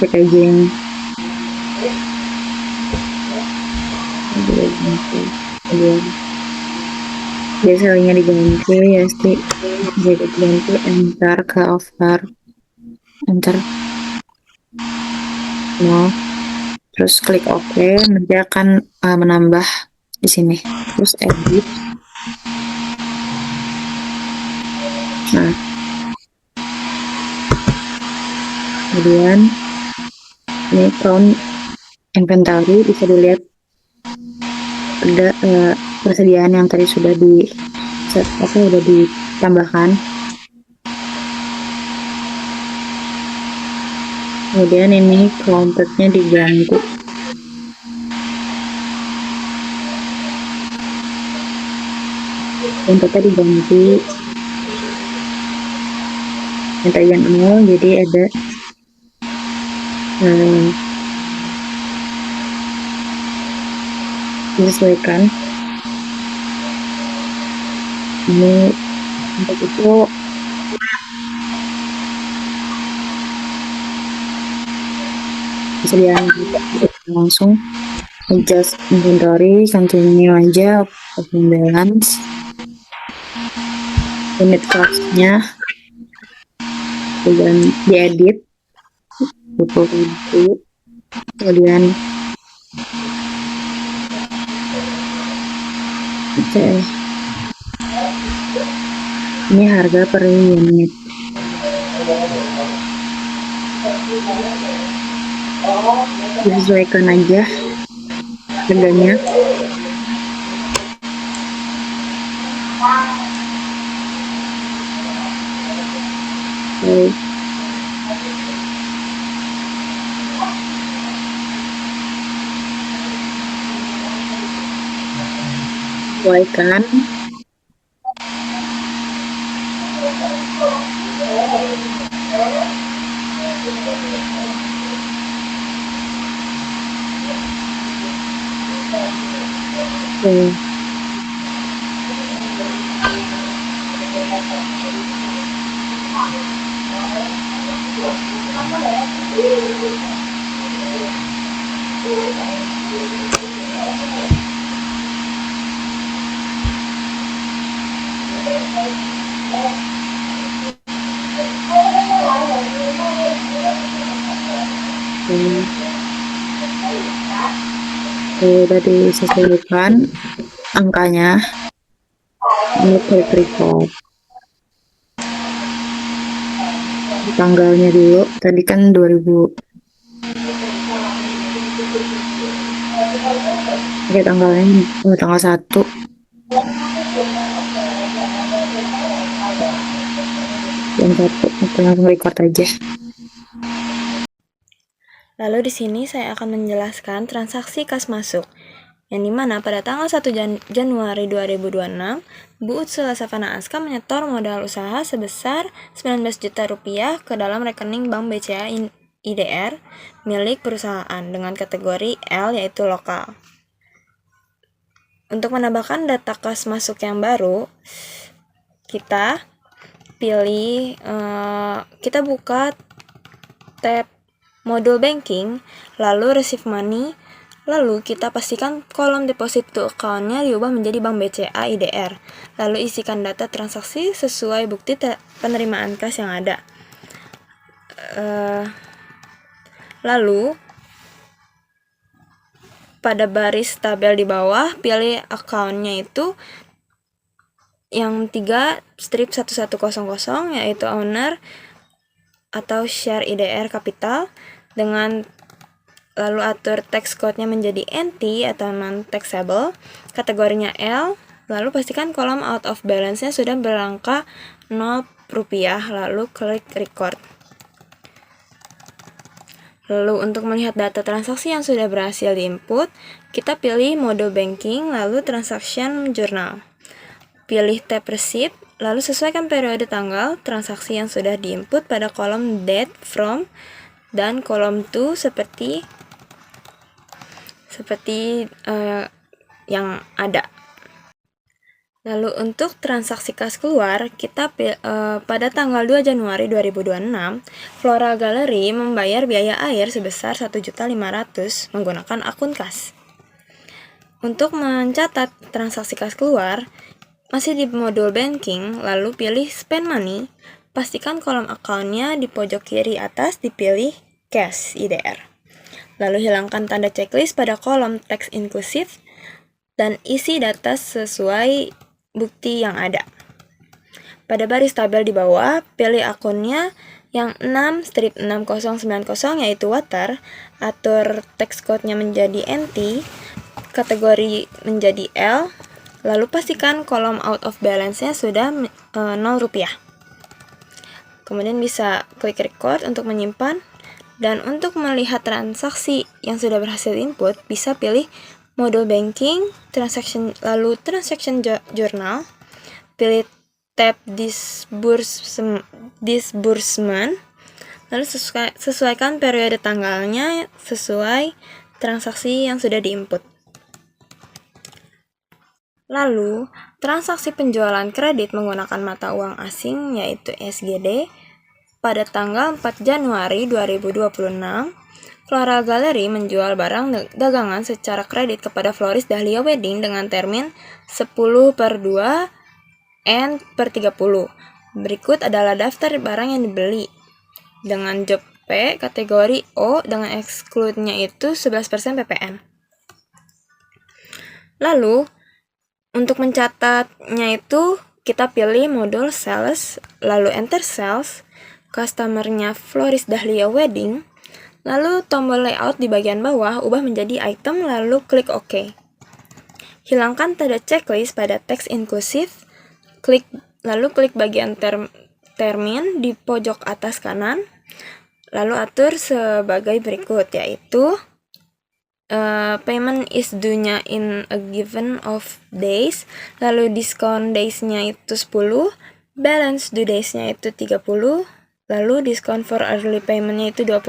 packaging biasanya diganti ya, jadi diganti, enter ke offer, enter no, terus klik OK, nanti akan menambah di sini, terus edit. Nah, kemudian ini count inventory, bisa dilihat ada persediaan yang tadi sudah sudah ditambahkan. Kemudian ini kelompoknya diganti, kelompoknya diganti yang 0, jadi ada disesuaikan. Ini untuk itu bisa langsung adjust inventory, continue aja, open balance, unit cost-nya, kemudian diedit, kemudian ini harga per unit, disesuaikan aja harganya. Sesuaikan. Kalau udah disesuaikan angkanya, ini klik record. Tanggalnya dulu, tadi kan 2000. Oke, tanggalnya tanggal 1. Yang 1, oke, langsung record aja. Lalu di sini saya akan menjelaskan transaksi kas masuk, yang dimana pada tanggal 1 Januari 2026, Bu Utsula Savana Aska menyetor modal usaha sebesar 19 juta rupiah ke dalam rekening Bank BCA IDR milik perusahaan dengan kategori L yaitu lokal. Untuk menambahkan data kas masuk yang baru, kita pilih, kita buka tab modul banking, lalu receive money, lalu kita pastikan kolom deposit to account-nya diubah menjadi Bank BCA IDR, lalu isikan data transaksi sesuai bukti penerimaan kas yang ada. Lalu pada baris tabel di bawah pilih account-nya itu yang 3 strip 1100 yaitu owner atau share IDR capital, dengan lalu atur tax code-nya menjadi NT atau non-taxable, kategorinya L, lalu pastikan kolom out of balance-nya sudah berangka 0 rupiah, lalu klik record. Lalu untuk melihat data transaksi yang sudah berhasil diinput, kita pilih mode banking, lalu transaction journal. Pilih tab receipt, lalu sesuaikan periode tanggal transaksi yang sudah diinput pada kolom date from dan kolom to seperti yang ada. Lalu untuk transaksi kas keluar, kita pada tanggal 2 Januari 2026, Flora Gallery membayar biaya air sebesar 1.500.000 menggunakan akun kas. Untuk mencatat transaksi kas keluar, masih di modul banking, lalu pilih spend money, pastikan kolom account-nya di pojok kiri atas dipilih cash IDR. Lalu hilangkan tanda checklist pada kolom teks inklusif dan isi data sesuai bukti yang ada. Pada baris tabel di bawah, pilih akunnya yang 6 strip 6090 yaitu water, atur text code-nya menjadi NT, kategori menjadi L, lalu pastikan kolom out of balance-nya sudah 0 rupiah. Kemudian bisa klik record untuk menyimpan, dan untuk melihat transaksi yang sudah berhasil input, bisa pilih modul banking, transaction, lalu transaction journal, pilih tab disbursement, lalu sesuaikan periode tanggalnya sesuai transaksi yang sudah diinput. Lalu, transaksi penjualan kredit menggunakan mata uang asing yaitu SGD pada tanggal 4 Januari 2026, Flora Gallery menjual barang dagangan secara kredit kepada Floris Dahlia Wedding dengan termin 10/2 and per 30. Berikut adalah daftar barang yang dibeli dengan job P kategori O dengan exclude-nya itu 11% PPN. Lalu, untuk mencatatnya itu kita pilih modul sales, lalu enter sales, customer-nya Floris Dahlia Wedding, lalu tombol layout di bagian bawah ubah menjadi item, lalu klik OK. Hilangkan tanda checklist pada teks inklusif, lalu klik bagian termin di pojok atas kanan, lalu atur sebagai berikut, yaitu payment is due-nya in a given of days, lalu discount days-nya itu 10, balance due days-nya itu 30, lalu discount for early payment-nya itu 2%,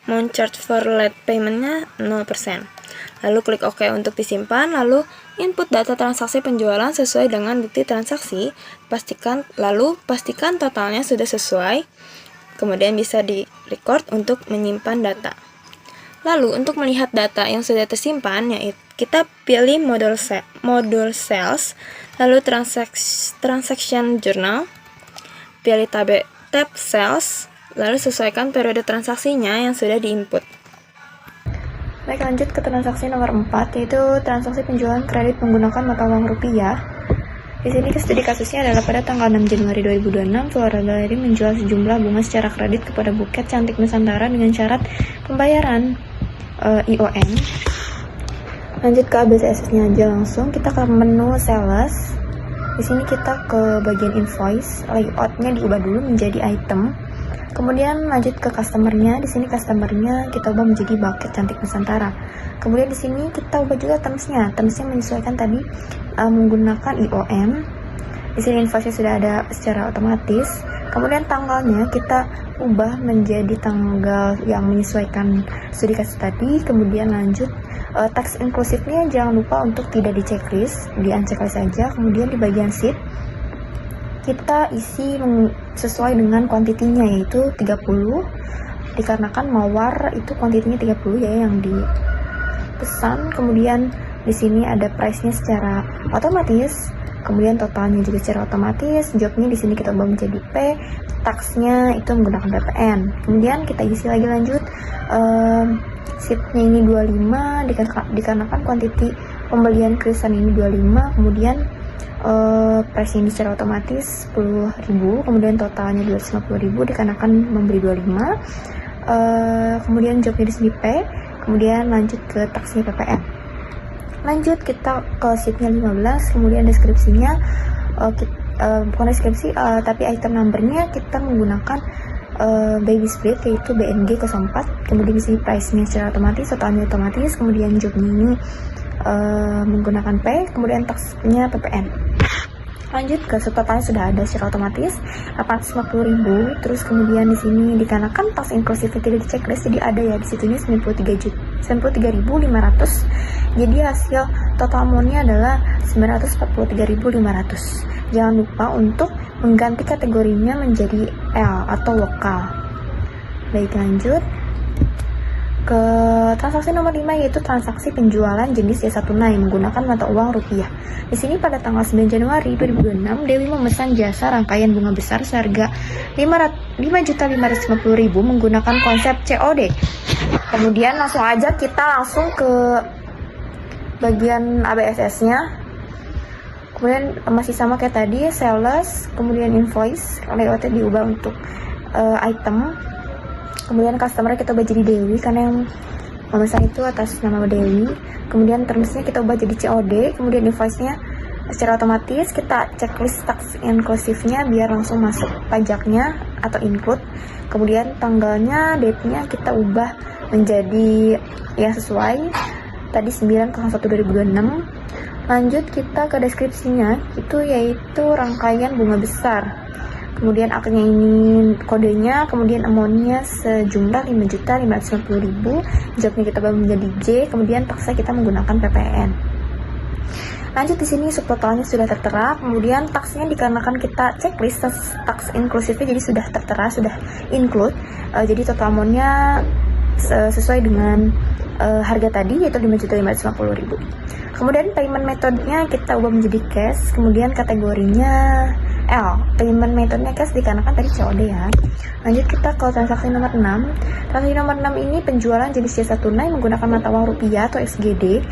amount charge for late payment-nya 0%. Lalu klik OK untuk disimpan, lalu input data transaksi penjualan sesuai dengan bukti transaksi, pastikan totalnya sudah sesuai, kemudian bisa di-record untuk menyimpan data. Lalu untuk melihat data yang sudah tersimpan, yaitu kita pilih modul sales, lalu transaction journal, pilih tab sales, lalu sesuaikan periode transaksinya yang sudah diinput. Baik, lanjut ke transaksi nomor 4, yaitu transaksi penjualan kredit menggunakan mata uang rupiah. Di sini studi kasusnya adalah pada tanggal 6 Januari 2026, Flora Galeri menjual sejumlah bunga secara kredit kepada Buket Cantik Nusantara dengan syarat pembayaran IOM. Lanjut ke ABCSS-nya aja langsung. Kita ke menu sales. Di sini kita ke bagian invoice, layoutnya diubah dulu menjadi item. Kemudian lanjut ke customer-nya. Di sini customer-nya kita ubah menjadi Buket Cantik Nusantara. Kemudian di sini kita ubah juga terms-nya. Terms-nya menyesuaikan tadi menggunakan IOM. Di sini invoice-nya sudah ada secara otomatis. Kemudian tanggalnya kita ubah menjadi tanggal yang menyesuaikan studi kasus tadi. Kemudian lanjut tax inklusifnya jangan lupa untuk tidak di checklist, di unchecklist saja. Kemudian di bagian sheet kita isi sesuai dengan kuantitinya, yaitu 30, dikarenakan mawar itu kuantitinya 30 ya yang dipesan. Kemudian di sini ada price-nya secara otomatis, kemudian totalnya juga secara otomatis. Jobnya di sini kita ubah menjadi P, tax-nya itu menggunakan PPN. Kemudian kita isi lagi lanjut, sheet-nya ini 25 dikarenakan kuantiti pembelian krisan ini 25, kemudian price ini secara otomatis 10.000, kemudian totalnya 250.000 dikarenakan membeli 25. Kemudian jobnya di sini P, kemudian lanjut ke taxnya PPN. Lanjut kita ke sheetnya 15, kemudian deskripsinya bukan deskripsi tapi item numbernya kita menggunakan baby split, yaitu BNG 04. Kemudian di sini price-nya secara otomatis, totalnya otomatis, kemudian jobnya ini menggunakan P, kemudian taxnya PPN. Lanjut ke totalnya sudah ada secara otomatis 850.000. Terus kemudian di sini dikarenakan tax inklusif tidak di checklist, jadi ada ya di situnya 93.500. Jadi hasil total amount-nya adalah 943.500. Jangan lupa untuk mengganti kategorinya menjadi L atau lokal. Baik, lanjut ke transaksi nomor 5, yaitu transaksi penjualan jenis jasa tunai menggunakan mata uang rupiah. Di sini pada tanggal 9 Januari 2026, Dewi memesan jasa rangkaian bunga besar seharga 5.550.000 menggunakan konsep COD. Kemudian langsung aja kita ke bagian ABSS-nya. Kemudian masih sama kayak tadi, sales, kemudian invoice, layoutnya diubah untuk item. Kemudian customer kita ubah jadi Dewi karena yang memesan itu atas nama Dewi. Kemudian termsnya kita ubah jadi COD. Kemudian invoice-nya secara otomatis kita checklist tax inklusifnya biar langsung masuk pajaknya atau include. Kemudian tanggalnya, date-nya kita ubah menjadi yang sesuai tadi 9/01/2026. Lanjut kita ke deskripsinya, itu yaitu rangkaian bunga besar. Kemudian aknya ini kodenya, kemudian amount-nya sejumlah 5.550.000. Jobnya kita ubah menjadi J, kemudian taxnya kita menggunakan PPN. Lanjut di sini subtotalnya sudah tertera, kemudian taxnya dikarenakan kita checklist tax inklusifnya jadi sudah tertera, sudah include. Jadi total amount-nya sesuai dengan harga tadi, yaitu 5.550.000. Kemudian payment metode-nya kita ubah menjadi cash, kemudian kategorinya L. Payment metode-nya cash dikarenakan tadi COD ya. Lanjut kita ke transaksi nomor 6. Transaksi nomor 6 ini penjualan jenis jasa tunai menggunakan mata uang rupiah atau SGD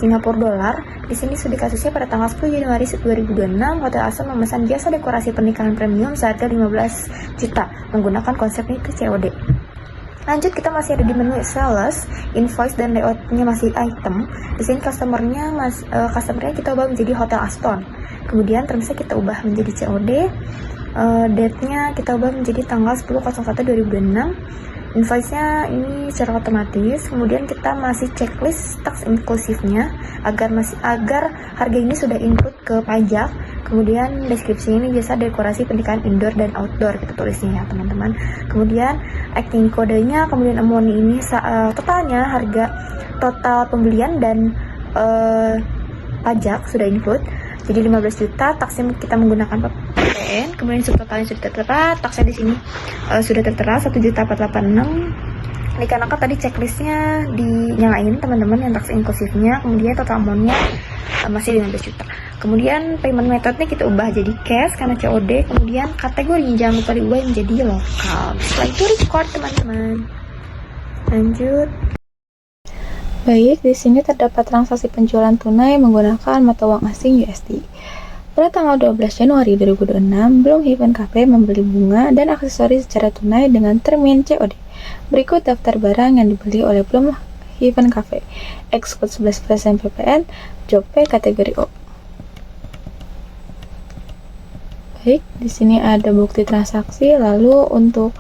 Singapura dolar. Di sini studi kasusnya pada tanggal 10 Januari 2026, Hotel Aston memesan jasa dekorasi pernikahan premium seharga 15 juta menggunakan konsep itu COD. Lanjut kita masih ada di menu sales, invoice dan layoutnya masih item. Di sini customernya kita ubah menjadi Hotel Aston. Kemudian termsnya kita ubah menjadi COD. Date-nya kita ubah menjadi tanggal 10/01/2026. Invoice-nya ini secara otomatis. Kemudian kita masih checklist tax inklusifnya agar harga ini sudah include ke pajak. Kemudian deskripsi ini jasa dekorasi pernikahan indoor dan outdoor, kita tulisnya ya teman-teman. Kemudian acting kodenya, kemudian amount ini totalnya harga total pembelian dan pajak sudah include. Jadi 15 juta, taksnya kita menggunakan PPN. Kemudian subtotalnya sudah tertera, taksnya di sini sudah tertera 1.486. Dikarenakan tadi checklistnya dinyalain teman-teman yang tax inklusifnya. Kemudian total amountnya masih 15 juta. Kemudian payment methodenya kita ubah jadi cash karena COD. Kemudian kategorinya jangan lupa diubah menjadi lokal. Setelah itu record teman-teman. Lanjut. Baik, di sini terdapat transaksi penjualan tunai menggunakan mata uang asing USD. Pada tanggal 12 Januari 2026, Bloomhaven Cafe membeli bunga dan aksesoris secara tunai dengan termin COD. Berikut daftar barang yang dibeli oleh Bloomhaven Cafe. Exclude 11% PPN, job P kategori O. Baik, di sini ada bukti transaksi. Lalu untuk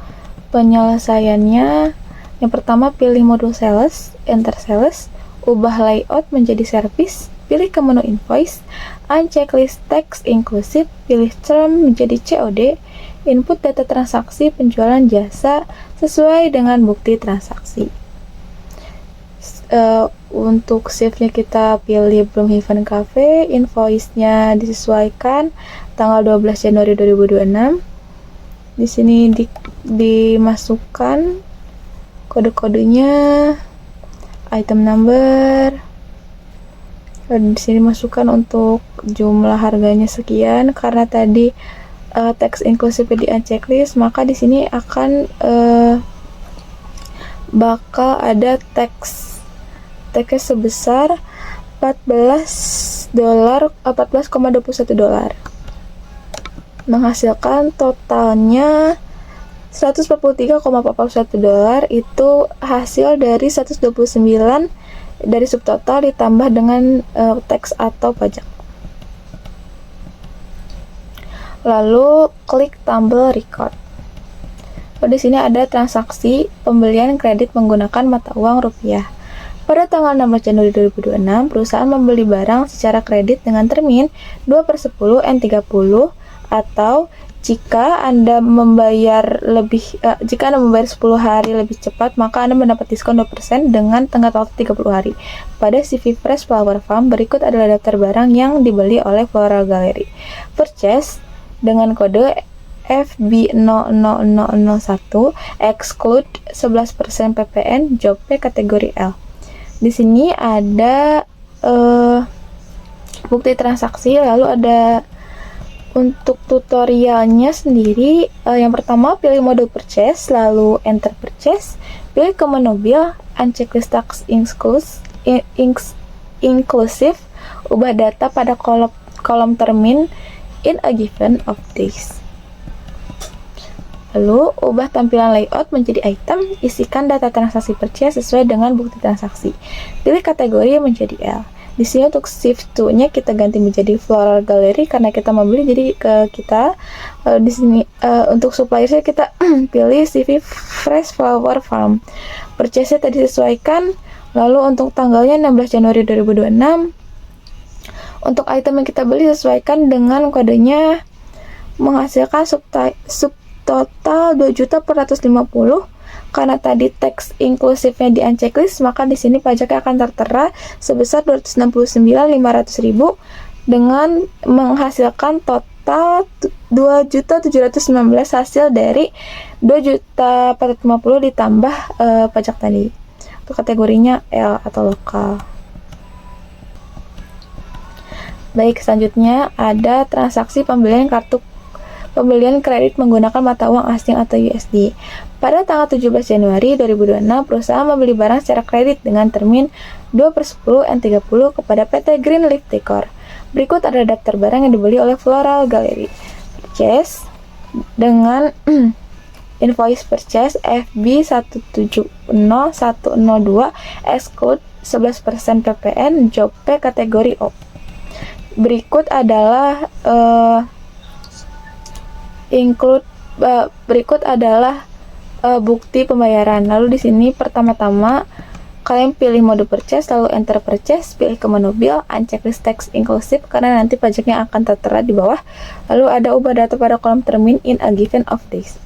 penyelesaiannya, yang pertama pilih modul sales, enter sales, ubah layout menjadi service, pilih ke menu invoice, unchecklist text inclusive, pilih term menjadi COD, input data transaksi penjualan jasa sesuai dengan bukti transaksi. Untuk shiftnya kita pilih Bloomhaven Cafe, invoice-nya disesuaikan tanggal 12 Januari 2026. Di sini dimasukkan kode-kodenya, item number. Di sini masukkan untuk jumlah harganya sekian. Karena tadi teks inklusif di unchecklist, maka di sini akan bakal ada teksnya sebesar $14.21 menghasilkan totalnya $143,41. Itu hasil dari 129 dari subtotal ditambah dengan teks atau pajak. Lalu klik tombol record. Di sini ada transaksi pembelian kredit menggunakan mata uang rupiah. Pada tanggal 16 Januari 2026, perusahaan membeli barang secara kredit dengan termin 2/10 N30, atau jika Anda membayar 10 hari lebih cepat, maka Anda mendapat diskon 2% dengan tenggat waktu 30 hari. Pada CV Fresh Flower Farm, berikut adalah daftar barang yang dibeli oleh Floral Gallery. Purchase dengan kode FB00001, exclude 11% PPN, job P kategori L. Di sini ada bukti transaksi, lalu ada untuk tutorialnya sendiri. Yang pertama pilih mode purchase, lalu enter purchase, pilih ke menu bill, unchecklist tax inclusive, ubah data pada kolom termin in a given of days. Lalu ubah tampilan layout menjadi item, isikan data transaksi purchase sesuai dengan bukti transaksi. Pilih kategori menjadi L. Di sini untuk shift to-nya kita ganti menjadi Floral Gallery karena kita membeli, jadi kita di sini untuk supplier kita pilih CV Fresh Flower Farm. Purchase-nya tadi sesuaikan. Lalu untuk tanggalnya 16 Januari 2026. Untuk item yang kita beli sesuaikan dengan kodenya, menghasilkan subtotal 2.450.000. Karena tadi teks inklusifnya di unchecklist, maka di sini pajaknya akan tertera sebesar 269.500.000 dengan menghasilkan total 2.719 hasil dari 2.450 ditambah pajak tadi. Untuk kategorinya L atau lokal. Baik, selanjutnya ada transaksi pembelian kredit menggunakan mata uang asing atau USD. Pada tanggal 17 Januari 2026, perusahaan membeli barang secara kredit dengan termin 2/10 N30 kepada PT Green Leaf Decor. Berikut ada daftar barang yang dibeli oleh Floral Gallery. Purchase dengan invoice purchase FB170102, exclude 11% PPN, job P kategori O. Berikut adalah bukti pembayaran. Lalu di sini pertama-tama kalian pilih mode purchase, lalu enter purchase, pilih ke menu bill, unchecklist text inclusive karena nanti pajaknya akan tertera di bawah. Lalu ada ubah data pada kolom termin in a given of days.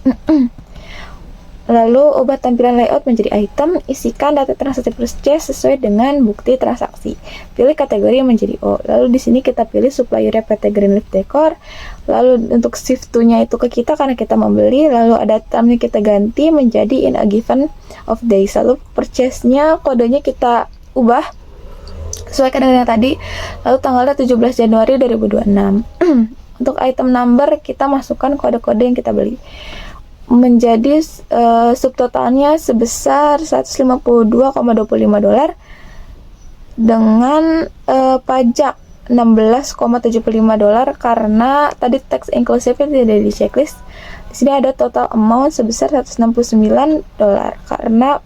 Lalu ubah tampilan layout menjadi item, isikan data transaksi purchase sesuai dengan bukti transaksi. Pilih kategori menjadi O. Lalu di sini kita pilih supplier PT Green Leaf Decor. Lalu untuk shift to-nya itu ke kita karena kita membeli. Lalu ada termnya kita ganti menjadi in a given of days. Lalu purchase-nya kodenya kita ubah sesuaikan dengan yang tadi. Lalu tanggalnya 17 Januari 2026. Untuk item number kita masukkan kode-kode yang kita beli. Menjadi subtotalnya sebesar $152,25 dengan pajak $16,75 karena tadi tax inclusive tidak di checklist. Di sini ada total amount sebesar $169 karena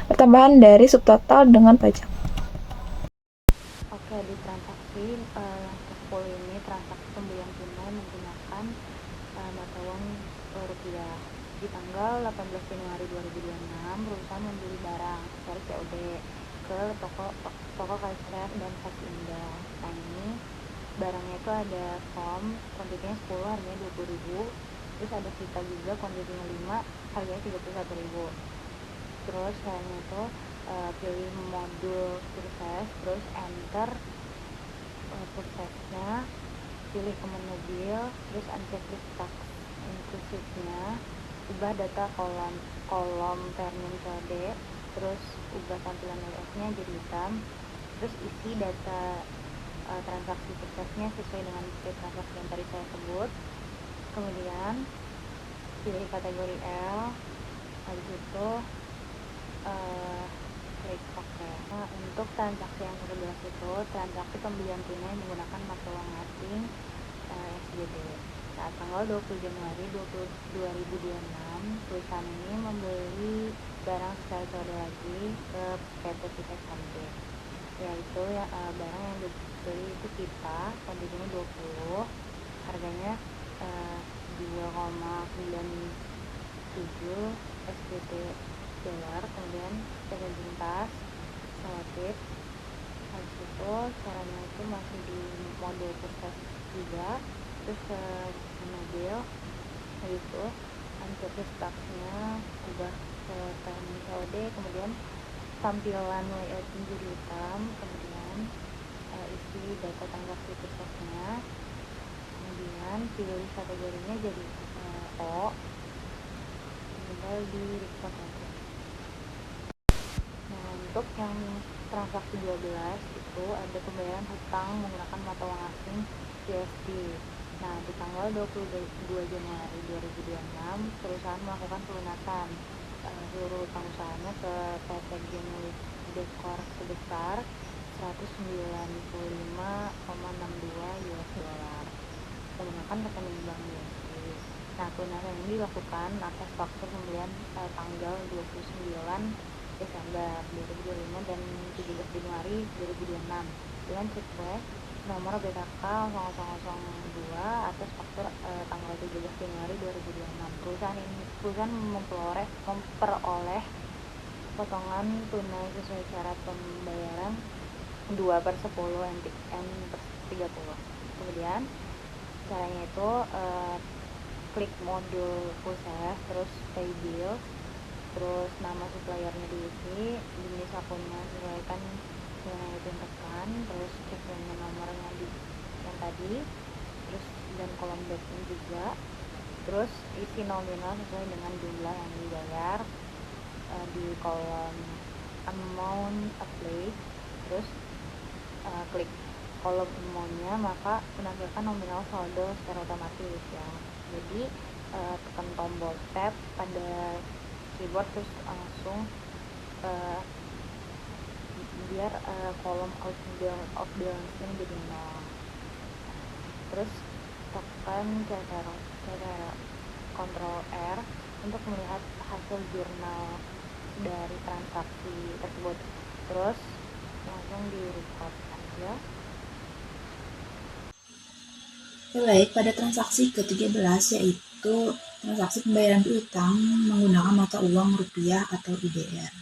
pertambahan dari subtotal dengan pajak. Oke, di transaksi yang ke-10 ini transaksi pembelian tunai menggunakan mata uang rupiah. Di tanggal 18 Januari 2026, perusahaan membeli barang secara COD ke toko Kaisar dan Fasinda. Nah, ini barangnya itu ada foam, kuantitinya 10, harganya 20.000. Terus ada Vita juga, kuantitinya 5, harganya 31.000. Terus caranya itu pilih modul purchase, terus enter purchase-nya, pilih ke menu bill, terus unchecklist tax inclusive-nya, ubah data kolom termin COD, terus ubah tampilan layout-nya jadi hitam, terus isi data transaksi purchase-nya sesuai dengan bukti transaksi yang tadi saya sebut. Kemudian pilih kategori L, habis itu klik OK. Nah, untuk transaksi yang ke-11 itu transaksi pembelian tunai menggunakan mata uang asing SGD. Saat tanggal 20 Januari 2026, perusahaan ini membeli barang secara COD lagi ke PT Vita Cantik, yaitu barang yang dibeli itu Vita, kuantitinya 20, harganya 2,97 SGD dolar. Kemudian packaging tas, selotip. Habis itu caranya itu masih di mode purchase juga, terus ke mobil. Habis itu unchecklist tax-nya ubah ke termin COD, kemudian tampilan layout jadi hitam, kemudian isi data transaksi purchase-nya, kemudian pilih kategorinya jadi O, tinggal di report aja. Nah, untuk yang transaksi 12 itu ada pembayaran hutang menggunakan mata uang asing USD. Nah, di tanggal 22 Januari 2026, perusahaan melakukan pelunasan seluruh hutang usahanya ke PT Genuit Decor sebesar 195,62 US dollar menggunakan rekening bank USD. Nah, pelunasan ini dilakukan atas faktur pembelian tanggal 29 Desember 2025 dan 17 Januari 2026 dengan request nomor BKK 0002 atas faktur tanggal 17 Januari 2026. Perusahaan memperoleh potongan tunai sesuai syarat pembayaran 2/10 N/30. Kemudian caranya itu klik modul proses, terus pay bill, terus nama suppliernya diisi, jenis akunnya sesuaikan dengan yang ditentukan, terus cek dengan nomornya yang tadi, terus dan kolom backnya juga, terus isi nominal sesuai dengan jumlah yang dibayar di kolom amount applied, terus klik kolom amount-nya, maka menampilkan nominal saldo secara otomatis ya. Jadi tekan tombol tab pada keyboard, terus langsung biar kolom of balance-nya jadi 0. Terus tekan cara Ctrl R untuk melihat hasil jurnal dari transaksi tersebut. Terus langsung di record aja. Baik, pada transaksi ke-13 yaitu transaksi pembayaran piutang menggunakan mata uang rupiah atau IDR.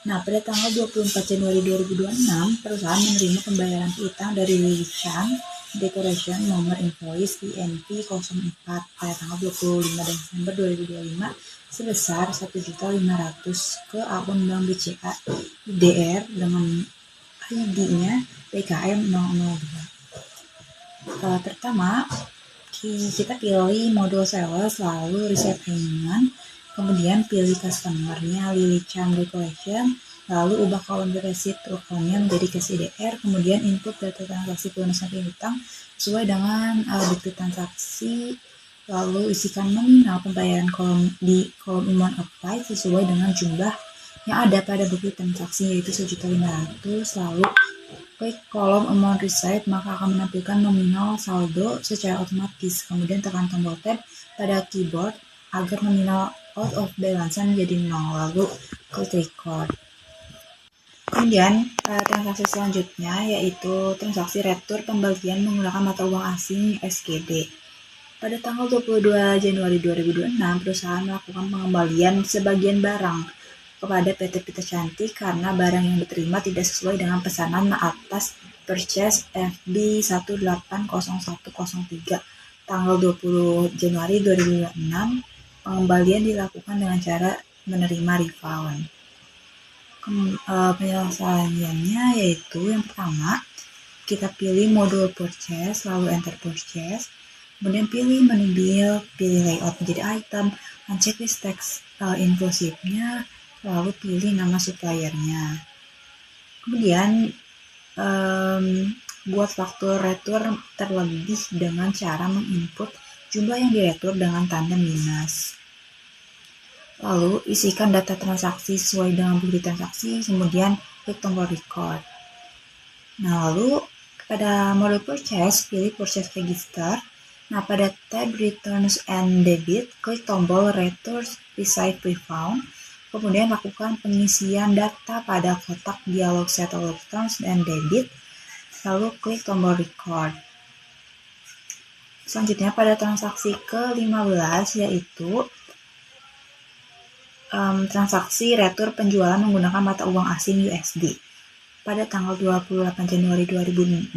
Nah, pada tanggal 24 Januari 2026, perusahaan menerima pembayaran piutang dari Lilichan Decoration nomor invoice INV 04 pada tanggal 25 Desember 2025 sebesar 1.500.000 ke akun bank BCA IDR dengan ID-nya PKM 002. Pertama, kita pilih modul sales, lalu reset payment, kemudian pilih customer-nya Lilichan Decoration, lalu ubah kolom receipt token-nya menjadi cash IDR, kemudian input data transaksi pelunasan piutang sesuai dengan bukti transaksi, lalu isikan nominal pembayaran di kolom amount applied sesuai dengan jumlah yang ada pada bukti transaksi, yaitu 1.500.000. Lalu klik kolom amount received, maka akan menampilkan nominal saldo secara otomatis. Kemudian tekan tombol tab pada keyboard agar nominal out of balance menjadi 0, lalu klik record. Kemudian transaksi selanjutnya yaitu transaksi retur pembelian menggunakan mata uang asing USGD. Pada tanggal 22 Januari 2026, perusahaan melakukan pengembalian sebagian barang kepada PT Pita Cantik karena barang yang diterima tidak sesuai dengan pesanan atas purchase FB 180103 tanggal 20 Januari 2026. Pengembalian dilakukan dengan cara menerima refund. Penyelesaiannya yaitu yang pertama, kita pilih modul purchase, lalu enter purchase, kemudian pilih menu bill, pilih layout menjadi item, dan checklist teks inclusive-nya, lalu pilih nama suppliernya. Kemudian buat faktur retur terlebih dengan cara menginput jumlah yang diretur dengan tanda minus. Lalu isikan data transaksi sesuai dengan bukti transaksi, kemudian klik tombol record. Nah, lalu pada model purchase, pilih purchase register. Nah, pada tab returns and debit, klik tombol returns receive refund. Kemudian lakukan pengisian data pada kotak dialog settle returns and debit. Lalu klik tombol record. Selanjutnya pada transaksi ke-15 yaitu transaksi retur penjualan menggunakan mata uang asing USD. Pada tanggal 28 Januari 2026,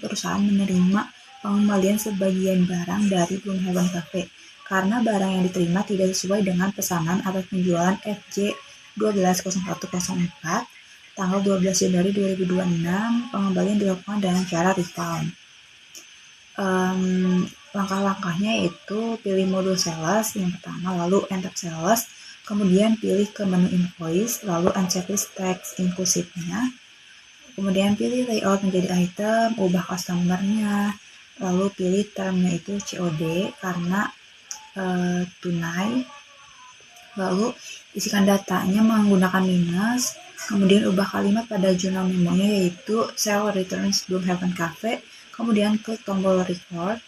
perusahaan menerima pengembalian sebagian barang dari Bloomhaven Cafe karena barang yang diterima tidak sesuai dengan pesanan atas penjualan FJ 120104 tanggal 12 Januari 2026. Pengembalian dilakukan dengan cara refund. Langkah-langkahnya yaitu pilih modul sales yang pertama, lalu enter sales, kemudian pilih ke menu invoice, lalu unchecklist teks inclusive-nya, kemudian pilih layout menjadi item, ubah customer-nya, lalu pilih termnya itu COD karena tunai, lalu isikan datanya menggunakan minus, kemudian ubah kalimat pada jurnal memonya yaitu sell returns Bloomhaven Cafe, kemudian klik tombol record.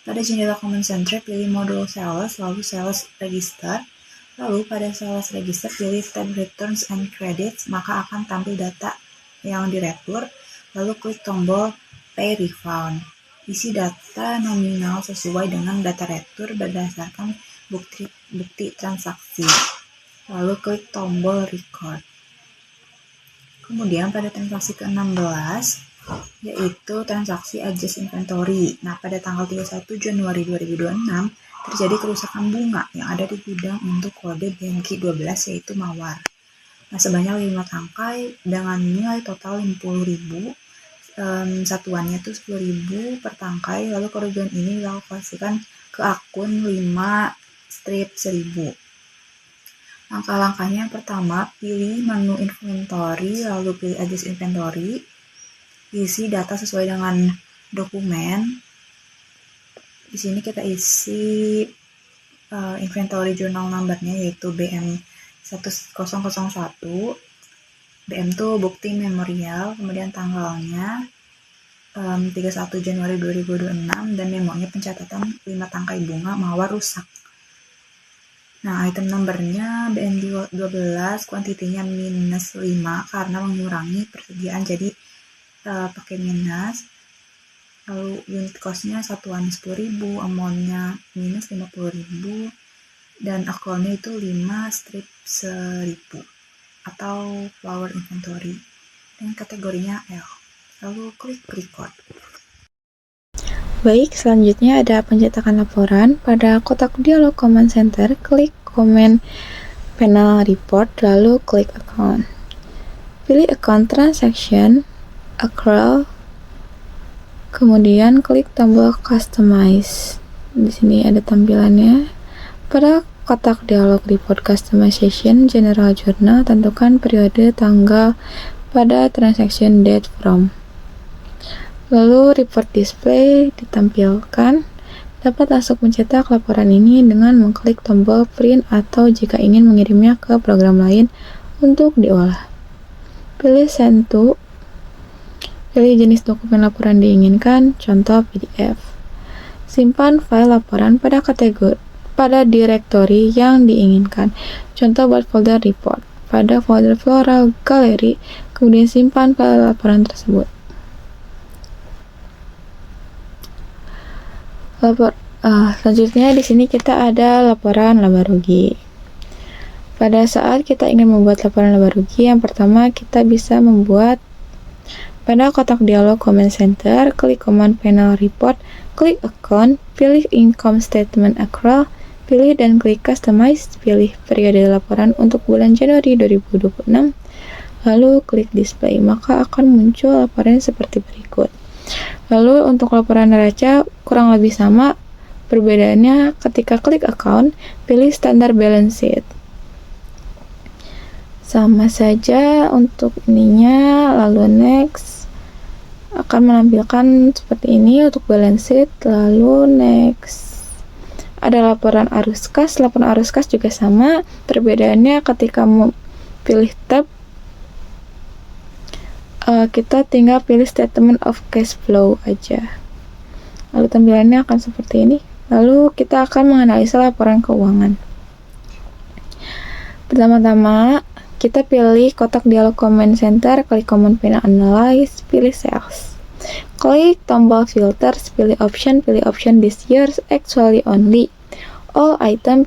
Pada jendela command center pilih modul sales, lalu sales register. Lalu pada sales register pilih tab returns and credits, maka akan tampil data yang diretur, lalu klik tombol pay refund. Isi data nominal sesuai dengan data retur berdasarkan bukti transaksi, lalu klik tombol record. Kemudian pada transaksi ke-16 yaitu transaksi adjust inventory. Nah, pada tanggal 31 Januari 2026 terjadi kerusakan bunga yang ada di gudang untuk kode BMK 12 yaitu mawar. Nah, sebanyak 5 tangkai dengan nilai total 50.000, satuannya itu 10.000 per tangkai, lalu kerugian ini dialokasikan ke akun 5/1000. Langkah-langkahnya yang pertama, pilih menu inventory, lalu pilih adjust inventory, isi data sesuai dengan dokumen. Di sini kita isi inventory journal number-nya yaitu BM1001. BM itu bukti memorial, kemudian tanggalnya 31 Januari 2026 dan memonya pencatatan 5 tangkai bunga mawar rusak. Nah, item number-nya BM12, kuantitinya -5 karena mengurangi persediaan jadi pakai minus. Lalu unit cost-nya satuan 10.000, amount-nya -50.000, dan account-nya itu 5/1000 atau flower inventory, dan kategorinya L. Lalu klik record. Baik, selanjutnya ada pencetakan laporan. Pada kotak dialog command center, klik command panel report, lalu klik account. Pilih account transaction, accrual, kemudian klik tombol customize. Di sini ada tampilannya. Pada kotak dialog report customization general journal, tentukan periode tanggal pada transaction date from. Lalu report display ditampilkan. Dapat langsung mencetak laporan ini dengan mengklik tombol print atau jika ingin mengirimnya ke program lain untuk diolah. Pilih Send to, pilih jenis dokumen laporan diinginkan, contoh PDF. Simpan file laporan pada direktori yang diinginkan, contoh buat folder report, pada folder floral gallery, kemudian simpan file laporan tersebut. Selanjutnya di sini kita ada laporan laba rugi. Pada saat kita ingin membuat laporan laba rugi, yang pertama kita bisa membuat pada kotak dialog Comment Center, klik Command Panel Report, klik Account, pilih Income Statement Accrual, pilih dan klik Customize, pilih periode laporan untuk bulan Januari 2026, lalu klik Display, maka akan muncul laporan seperti berikut. Lalu untuk laporan neraca kurang lebih sama, perbedaannya ketika klik Account, pilih Standard Balance Sheet. Sama saja untuk ininya, lalu next akan menampilkan seperti ini untuk balance sheet, lalu next ada laporan arus kas. Laporan arus kas juga sama, perbedaannya ketika pilih tab kita tinggal pilih statement of cash flow aja, lalu tampilannya akan seperti ini. Lalu kita akan menganalisa laporan keuangan. Pertama-tama kita pilih kotak dialog Comment Center, klik Command Panel Analyze, pilih Sales, klik tombol Filters, pilih option this year's actually only all item,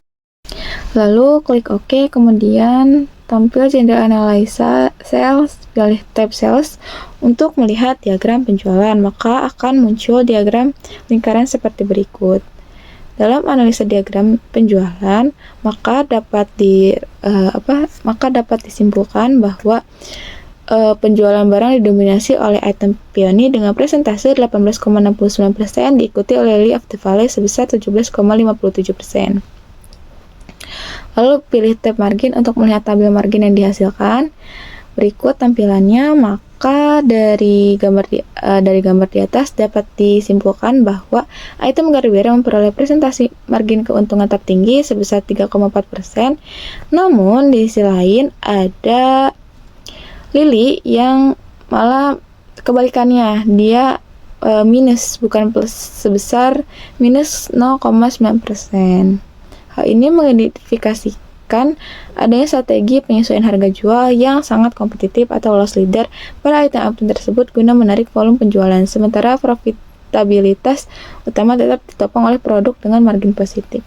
lalu klik OK. Kemudian tampil jendela analisa sales, pilih tab sales untuk melihat diagram penjualan, maka akan muncul diagram lingkaran seperti berikut. Dalam analisa diagram penjualan, maka dapat disimpulkan bahwa penjualan barang didominasi oleh item peony dengan presentase 18,69%, diikuti oleh Lily of the Valley sebesar 17,57%. Lalu pilih tab margin untuk melihat tabel margin yang dihasilkan. Berikut tampilannya, maka dari gambar di atas dapat disimpulkan bahwa item Garbera memperoleh presentasi margin keuntungan tertinggi sebesar 3,4%. Namun di sisi lain ada Lily yang malah kebalikannya, dia minus bukan plus sebesar minus 0,9%. Hal ini mengidentifikasikan adanya strategi penyesuaian harga jual yang sangat kompetitif atau loss leader pada item-item tersebut guna menarik volume penjualan, sementara profitabilitas utama tetap ditopang oleh produk dengan margin positif.